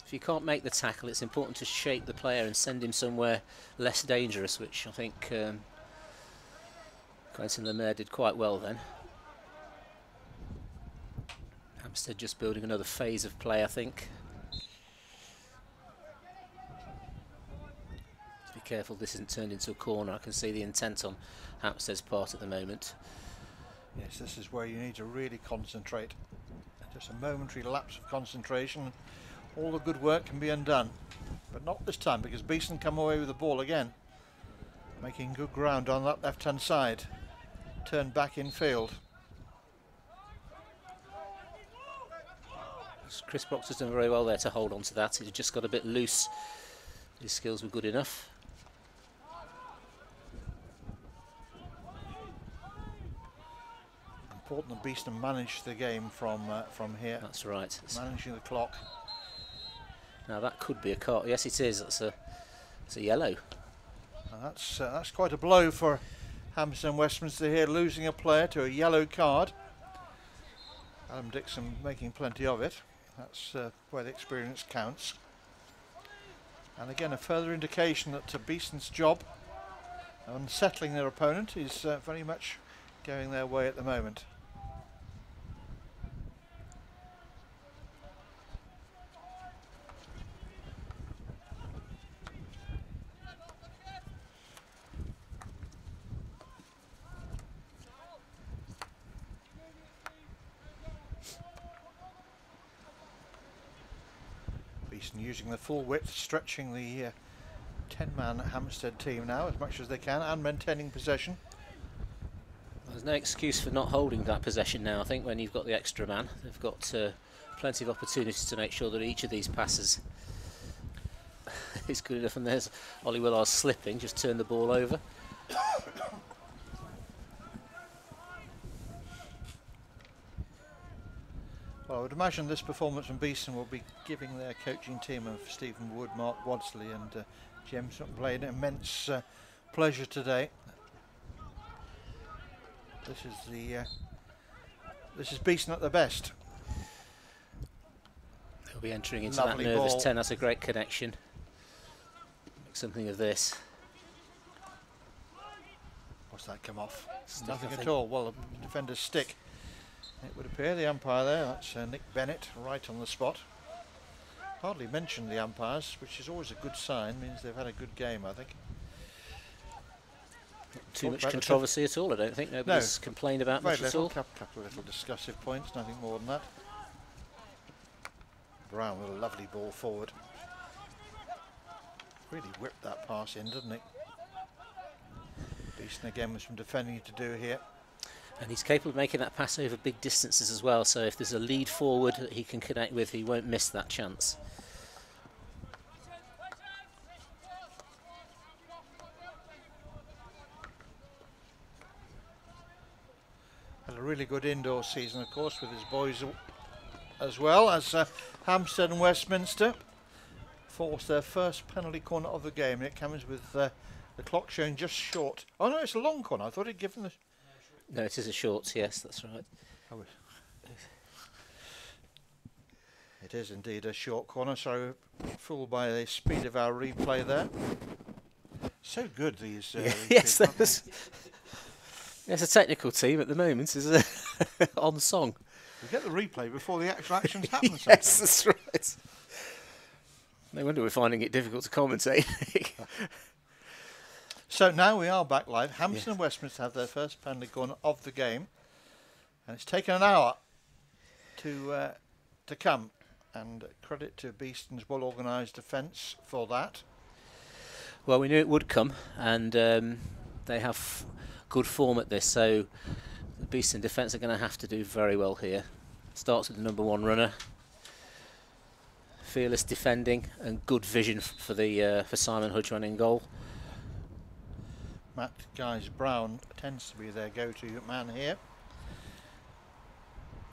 Speaker 2: If you can't make the tackle, it's important to shape the player and send him somewhere less dangerous, which I think Quentin Lemaire did quite well then. Hampstead just building another phase of play, I think. Be careful this isn't turned into a corner. I can see the intent on Hampstead's part at the moment.
Speaker 1: Yes, this is where you need to really concentrate. Just a momentary lapse of concentration, all the good work can be undone. But not this time, because Beeston come away with the ball again, making good ground on that left-hand side. Turn back in field.
Speaker 2: Chris Proctor's done very well there to hold on to that. He just got a bit loose. His skills were good enough.
Speaker 1: Important that Beeston manage the game from here.
Speaker 2: That's right.
Speaker 1: Managing the clock.
Speaker 2: Now that could be a card. Yes, it is. It's a yellow.
Speaker 1: And that's quite a blow for Hampstead Westminster here, losing a player to a yellow card. Adam Dixon making plenty of it. That's where the experience counts. And again, a further indication that Beeston's job on settling their opponent is very much going their way at the moment. Beeston using the full width, stretching the 10-man Hampstead team now as much as they can and maintaining possession.
Speaker 2: There's no excuse for not holding that possession now. I think when you've got the extra man, they've got plenty of opportunities to make sure that each of these passes is good enough. And there's Ollie Willard's slipping, just turned the ball over.
Speaker 1: Well, I would imagine this performance from Beeston will be giving their coaching team of Stephen Wood, Mark Wadsley and James Blade immense pleasure today. This is Beeston at their best.
Speaker 2: He'll be entering into
Speaker 1: Lovely
Speaker 2: that nervous
Speaker 1: ball.
Speaker 2: 10. That's a great connection. Make something of this.
Speaker 1: What's that come off?
Speaker 2: Stick,
Speaker 1: Nothing
Speaker 2: I
Speaker 1: at
Speaker 2: think.
Speaker 1: all. Well, the defender's stick. It would appear, the umpire there, that's Nick Bennett, right on the spot. Hardly mentioned the umpires, which is always a good sign, means they've had a good game, I think.
Speaker 2: Too much controversy at all, I don't think. Nobody's complained about much at all.
Speaker 1: Couple of little discussive points, nothing more than that. Brown with a lovely ball forward. Really whipped that pass in, didn't he? Beeston again with some defending to do here.
Speaker 2: And he's capable of making that pass over big distances as well, so if there's a lead forward that he can connect with, he won't miss that chance.
Speaker 1: Had a really good indoor season, of course, with his boys as well as Hampstead and Westminster forced their first penalty corner of the game, and it comes with the clock showing just short. Oh no, it's a long corner. I thought he'd given the...
Speaker 2: No, it is a short, yes, that's right.
Speaker 1: Oh, it is indeed a short corner, so fooled by the speed of our replay there. So good, these
Speaker 2: yes, there's a technical team at the moment, is on song.
Speaker 1: We get the replay before the actual actions happen.
Speaker 2: Yes, that's right. No wonder we're finding it difficult to commentate.
Speaker 1: So now we are back live. Hampstead and Westminster have their first penalty corner of the game, and it's taken an hour to come. And credit to Beeston's well-organised defence for that.
Speaker 2: Well, we knew it would come, and they have good form at this, so the Beeston defence are going to have to do very well here. Starts with the number 1 runner. Fearless defending and good vision for Simon Hudgman in goal.
Speaker 1: Matt Guys-Brown tends to be their go-to man here.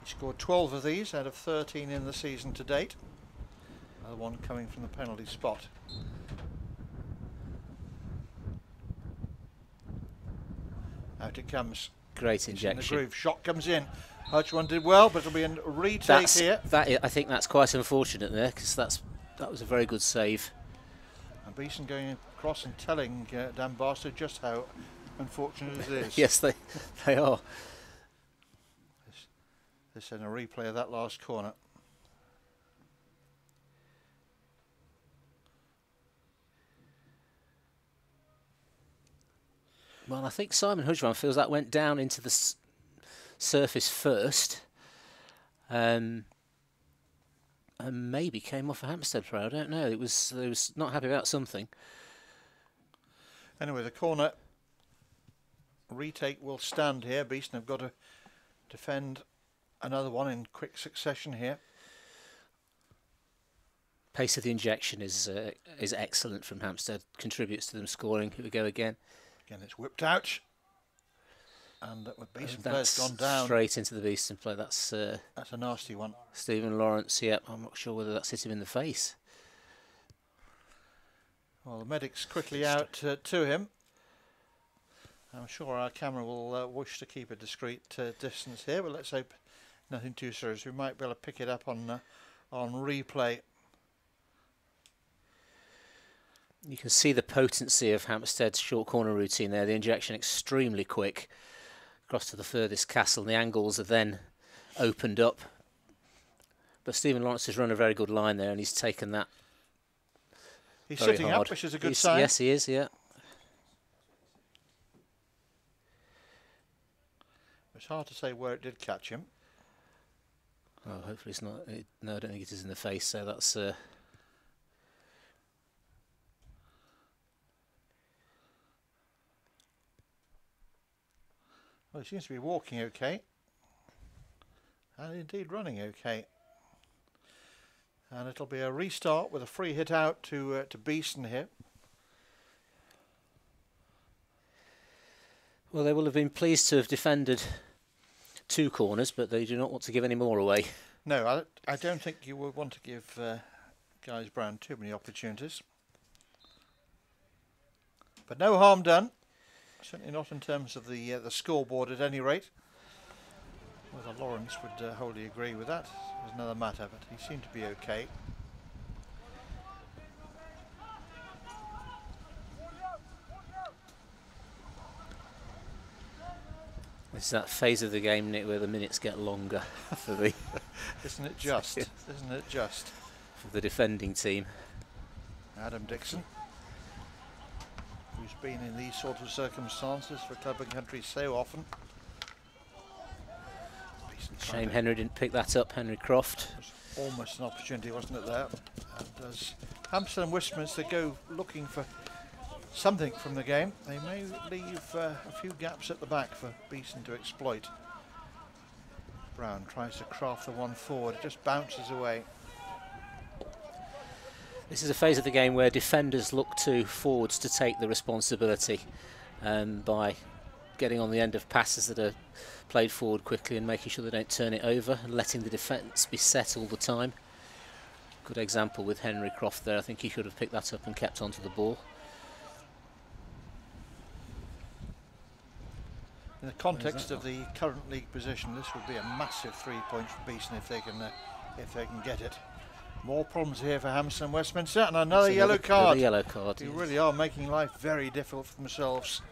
Speaker 1: He scored 12 of these out of 13 in the season to date. Another one coming from the penalty spot. Out it comes.
Speaker 2: Great injection.
Speaker 1: In the groove. Shot comes in. Hudgman did well, but it'll be a retake here.
Speaker 2: I think that's quite unfortunate there, because that was a very good save.
Speaker 1: And Beeston going across and telling Dan Barstow just how unfortunate it is.
Speaker 2: Yes, they are.
Speaker 1: This in a replay of that last corner.
Speaker 2: Well, I think Simon Hudgman feels that went down into the surface first, and maybe came off a Hampstead player. I don't know. They was not happy about something.
Speaker 1: Anyway, the corner retake will stand here. Beeston have got to defend another one in quick succession here.
Speaker 2: Pace of the injection is excellent from Hampstead. Contributes to them scoring. Here we go again.
Speaker 1: Again, it's whipped out, and with Beeston players gone down
Speaker 2: straight into the Beeston play. That's a
Speaker 1: nasty one.
Speaker 2: Stephen Lawrence. Yep, I'm not sure whether that's hit him in the face.
Speaker 1: Well, the medic's quickly out to him. I'm sure our camera will wish to keep a discreet distance here, but let's hope nothing too serious. We might be able to pick it up on replay.
Speaker 2: You can see the potency of Hampstead's short corner routine there. The injection extremely quick across to the furthest castle, and the angles are then opened up. But Stephen Lawrence has run a very good line there, and he's taken that.
Speaker 1: He's
Speaker 2: very
Speaker 1: sitting
Speaker 2: hard.
Speaker 1: up, which is a good sign.
Speaker 2: Yes, he is. Yeah.
Speaker 1: It's hard to say where it did catch him.
Speaker 2: Oh, hopefully it's not. No, I don't think it is in the face. So that's.
Speaker 1: Well, he seems to be walking okay, and indeed running okay. And it'll be a restart with a free hit out to Beeston here.
Speaker 2: Well, they will have been pleased to have defended 2 corners, but they do not want to give any more away.
Speaker 1: No, I don't think you would want to give Guys-Brown too many opportunities. But no harm done. Certainly not in terms of the scoreboard at any rate. Whether Lawrence would wholly agree with that is another matter, but he seemed to be okay.
Speaker 2: It's that phase of the game, Nick, where the minutes get longer for the
Speaker 1: Isn't it just? Isn't it just?
Speaker 2: For the defending team.
Speaker 1: Adam Dixon, who's been in these sort of circumstances for club and country so often.
Speaker 2: Shame Henry didn't pick that up, Henry Croft.
Speaker 1: It was almost an opportunity, wasn't it, there? And as Hampstead and Westminster go looking for something from the game, they may leave a few gaps at the back for Beeston to exploit. Brown tries to craft the one forward, it just bounces away.
Speaker 2: This is a phase of the game where defenders look to forwards to take the responsibility by getting on the end of passes that are played forward quickly and making sure they don't turn it over and letting the defence be set all the time. Good example with Henry Croft there. I think he should have picked that up and kept onto the ball.
Speaker 1: In the context of the current league position, this would be a massive 3 points for Beeston if they can get it. More problems here for Hampstead and Westminster, and another yellow card.
Speaker 2: Another yellow card.
Speaker 1: They really are making life very difficult for themselves.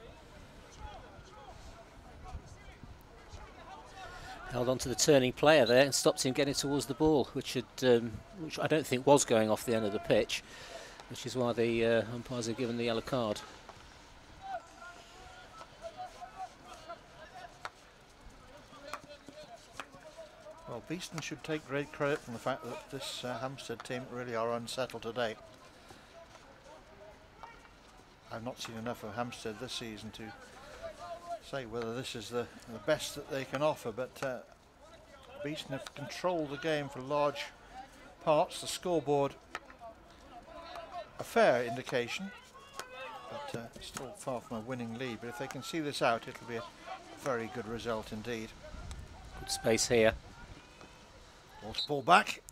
Speaker 2: Held on to the turning player there and stopped him getting towards the ball, which I don't think was going off the end of the pitch, which is why the umpires have given the yellow card.
Speaker 1: Well, Beeston should take great credit from the fact that this Hampstead team really are unsettled today. I've not seen enough of Hampstead this season to say whether this is the best that they can offer, but Beeston have controlled the game for large parts. The scoreboard, a fair indication, but still far from a winning lead. But if they can see this out, it'll be a very good result indeed.
Speaker 2: Good space here.
Speaker 1: Ball back.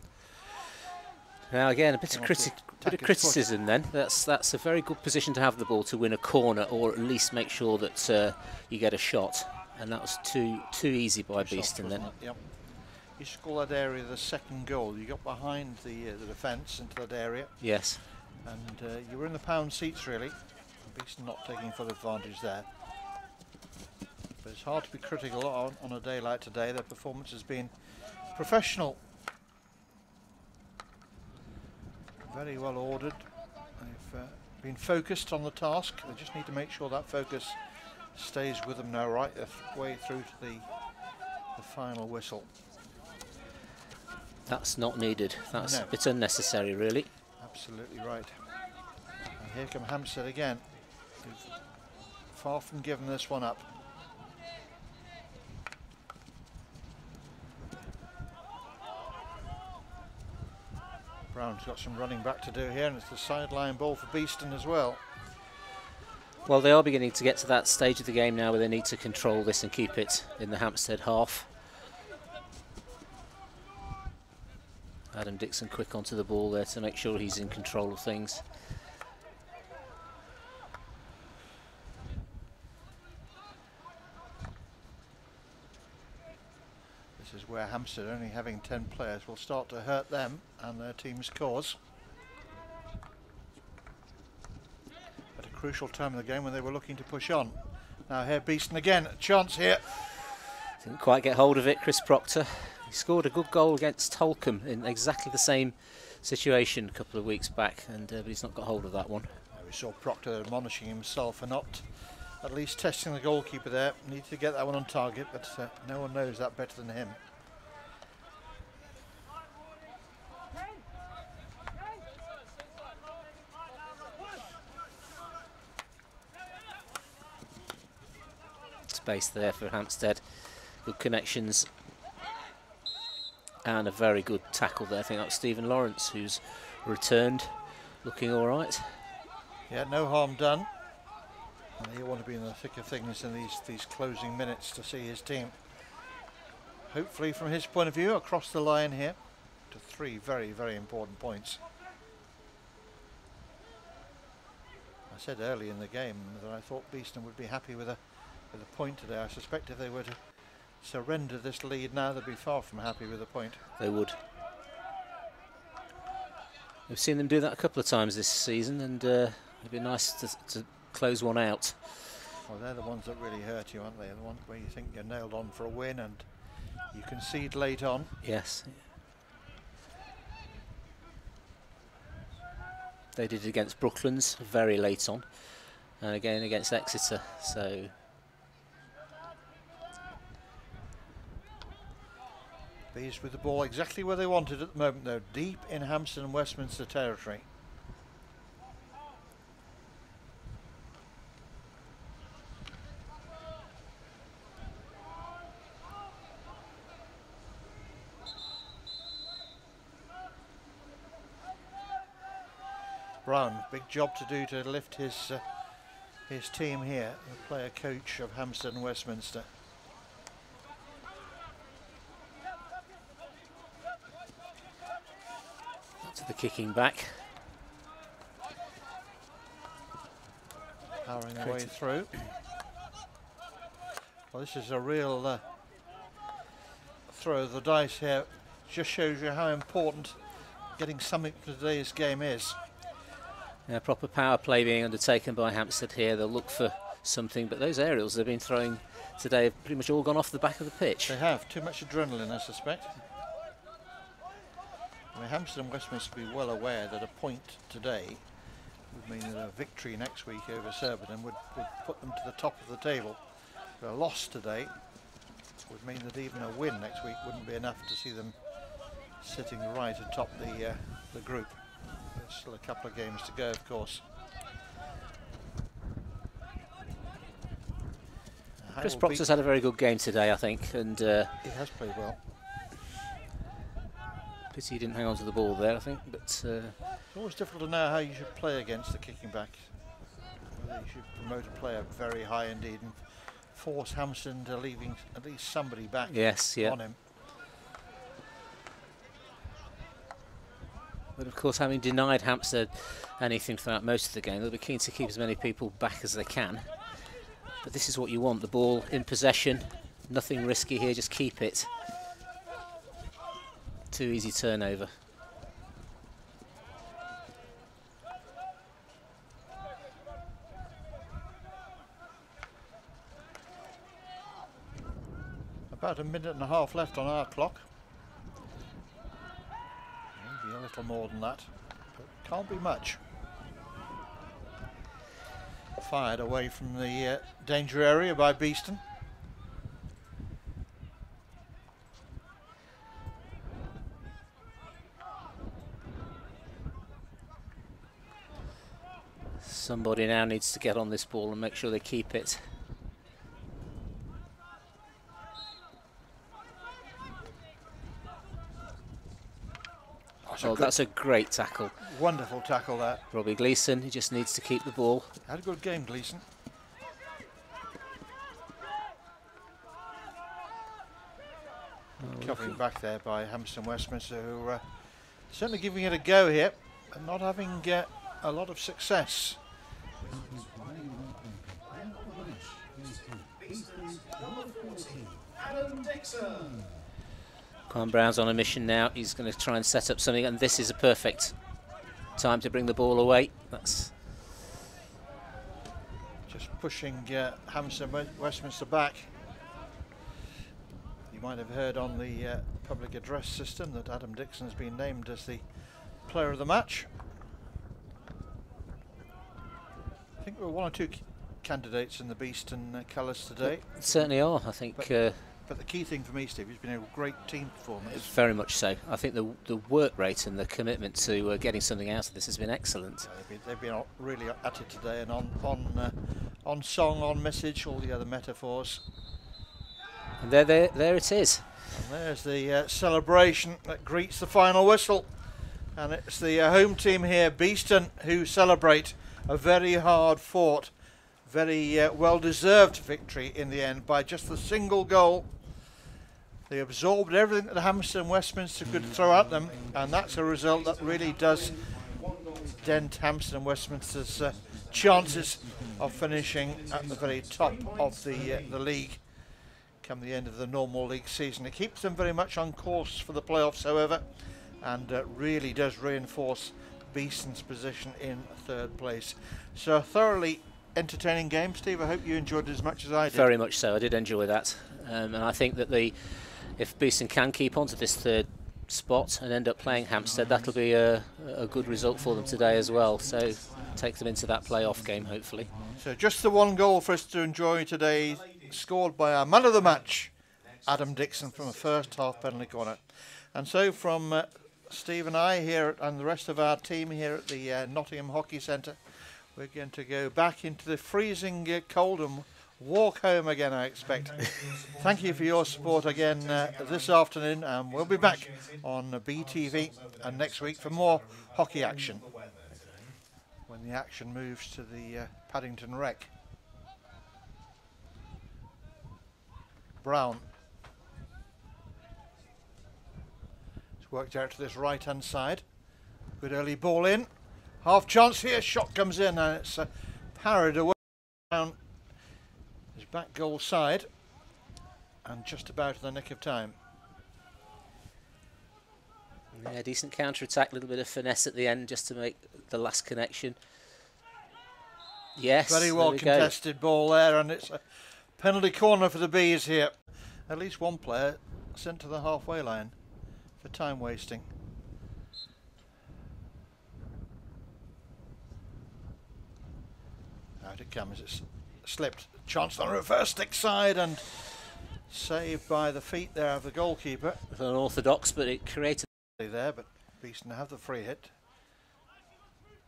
Speaker 2: Now again, a bit of criticism then. That's a very good position to have the ball to win a corner, or at least make sure that you get a shot. And that was too easy by Beeston then.
Speaker 1: Yep. You score that area, the second goal. You got behind the defence into that area.
Speaker 2: Yes.
Speaker 1: And you were in the pound seats really. Beeston not taking full advantage there. But it's hard to be critical on a day like today. Their performance has been professional. Very well ordered. They've been focused on the task. They just need to make sure that focus stays with them now right the way through to the final whistle.
Speaker 2: That's not needed. That's
Speaker 1: No.
Speaker 2: a bit unnecessary really.
Speaker 1: Absolutely right. And here come Hampstead again. Who've far from giving this one up. Brown's got some running back to do here, and it's the sideline ball for Beeston as well.
Speaker 2: Well, they are beginning to get to that stage of the game now where they need to control this and keep it in the Hampstead half. Adam Dixon quick onto the ball there to make sure he's in control of things.
Speaker 1: This is where Hampstead, only having 10 players, will start to hurt them and their team's cause. At a crucial time of the game when they were looking to push on. Now here Beeston again, a chance here.
Speaker 2: Didn't quite get hold of it, Chris Proctor. He scored a good goal against Holcombe in exactly the same situation a couple of weeks back, and but he's not got hold of that one.
Speaker 1: We saw Proctor admonishing himself for not at least testing the goalkeeper there. Needs to get that one on target, but no one knows that better than him.
Speaker 2: Space there for Hampstead. Good connections. And a very good tackle there. I think that was Stephen Lawrence who's returned, looking all right.
Speaker 1: Yeah, no harm done. And he'll want to be in the thick of things in these closing minutes to see his team, hopefully from his point of view, across the line here to 3 very, very important points. I said early in the game that I thought Beeston would be happy with a point today. I suspect if they were to surrender this lead now, they'd be far from happy with the point.
Speaker 2: They would. We've seen them do that a couple of times this season, and it'd be nice to close one out.
Speaker 1: Well, they're the ones that really hurt you, aren't they? The ones where you think you're nailed on for a win and you concede late on.
Speaker 2: Yes. They did it against Brooklands very late on, and again against Exeter. So
Speaker 1: Bees with the ball exactly where they wanted at the moment, though, deep in Hampstead and Westminster territory. Brown, big job to do to lift his team here, the player coach of Hampstead and Westminster.
Speaker 2: To the kicking back.
Speaker 1: Powering their way through. Well, this is a real throw of the dice here. Just shows you how important getting something for today's game is.
Speaker 2: Yeah, proper power play being undertaken by Hampstead here. They'll look for something, but those aerials they've been throwing today have pretty much all gone off the back of the pitch.
Speaker 1: They have. Too much adrenaline, I suspect. I mean, Hampstead and Westminster will be well aware that a point today would mean that a victory next week over Surbiton would put them to the top of the table. But a loss today would mean that even a win next week wouldn't be enough to see them sitting right atop the group. There's still a couple of games to go, of course.
Speaker 2: Chris Proctor's had a very good game today, I think, and
Speaker 1: he has played well.
Speaker 2: Pity he didn't hang on to the ball there, I think, but
Speaker 1: it's always difficult to know how you should play against the kicking back. Whether you should promote a player very high indeed and force Hampstead to leaving at least somebody back on him.
Speaker 2: But of course, having denied Hampstead anything throughout most of the game, they'll be keen to keep as many people back as they can. But this is what you want, the ball in possession, nothing risky here, just keep it. Too easy turnover.
Speaker 1: About a minute and a half left on our clock. Maybe a little more than that, but can't be much. Fired away from the danger area by Beeston.
Speaker 2: Somebody now needs to get on this ball and make sure they keep it. Oh, that's a great tackle.
Speaker 1: Wonderful tackle that.
Speaker 2: Robbie Gleeson, he just needs to keep the ball.
Speaker 1: Had a good game, Gleeson. Covering back there by Hampstead Westminster, who are certainly giving it a go here, and not having a lot of success.
Speaker 2: Quan Brown's on a mission now. He's going to try and set up something, and this is a perfect time to bring the ball away. That's
Speaker 1: just pushing Hampstead Westminster back. You might have heard on the public address system that Adam Dixon has been named as the player of the match. I think there were one or two candidates in the Beeston colours today.
Speaker 2: Certainly are, I think.
Speaker 1: But the key thing for me, Steve, has been a great team performance.
Speaker 2: Very much so. I think the work rate and the commitment to getting something out of this has been excellent.
Speaker 1: They've been really at it today, and on song, on message, all the other metaphors.
Speaker 2: And there it is.
Speaker 1: And there's the celebration that greets the final whistle. And it's the home team here, Beeston, who celebrate a very hard fought, very well-deserved victory in the end by just the single goal. They absorbed everything that Hampstead and Westminster could throw at them, and that's a result that really does dent Hampstead and Westminster's chances of finishing at the very top of the league. come the end of the normal league season. It keeps them very much on course for the playoffs, however, and really does reinforce Beeston's position in third place. So a thoroughly entertaining game, Steve. I hope you enjoyed it as much as I did.
Speaker 2: Very much so. I did enjoy that, and I think that if Beeston can keep on to this third spot and end up playing Hampstead, that'll be a good result for them today as well. So take them into that playoff game, hopefully.
Speaker 1: So just the one goal for us to enjoy today, scored by our man of the match, Adam Dixon, from a first half penalty corner. And so from Steve and I here and the rest of our team here at the Nottingham Hockey Centre, we're going to go back into the freezing cold and walk home again, I expect. Thank you for your support again this afternoon, and we'll be back on BeeTV and next week for more hockey action when the action moves to the Paddington Rec. Brown. It's worked out to this right-hand side. Good early ball in. Half chance here. Shot comes in and it's parried away down his back goal side and just about in the nick of time.
Speaker 2: Yeah, decent counter-attack, a little bit of finesse at the end just to make the last connection. Yes,
Speaker 1: very well contested ball there, and it's a penalty corner for the Bees here. At least one player sent to the halfway line for time wasting. Out it comes, it's slipped. Chance on the reverse stick side and saved by the feet there of the goalkeeper.
Speaker 2: Unorthodox, but it created
Speaker 1: there, but Beeston have the free hit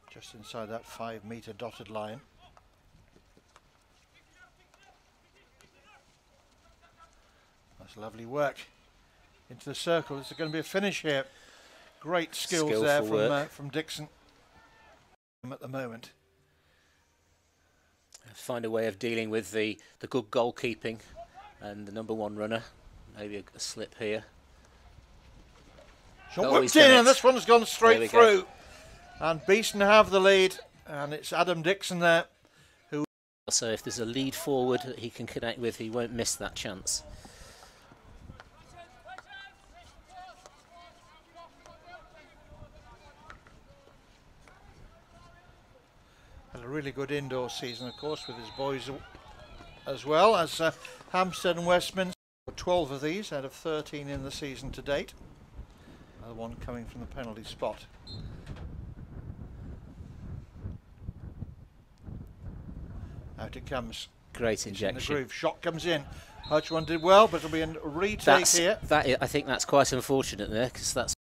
Speaker 1: just inside that 5 metre dotted line. That's lovely work into the circle. Is there going to be a finish here? Great skills there from Dixon at the moment.
Speaker 2: Find a way of dealing with the good goalkeeping and the #1 runner. Maybe a slip here.
Speaker 1: Shot whipped in, and this one's gone straight through. And Beeston have the lead, and it's Adam Dixon there.
Speaker 2: So if there's a lead forward that he can connect with, he won't miss that chance.
Speaker 1: Had a really good indoor season, of course, with his boys as well as Hampstead and Westminster. 12 of these out of 13 in the season to date. Another one coming from the penalty spot. Out it comes.
Speaker 2: Great injection.
Speaker 1: In the groove. Shot comes in. Hutchman did well, but it'll be a retake here.
Speaker 2: I think that's quite unfortunate there, because that's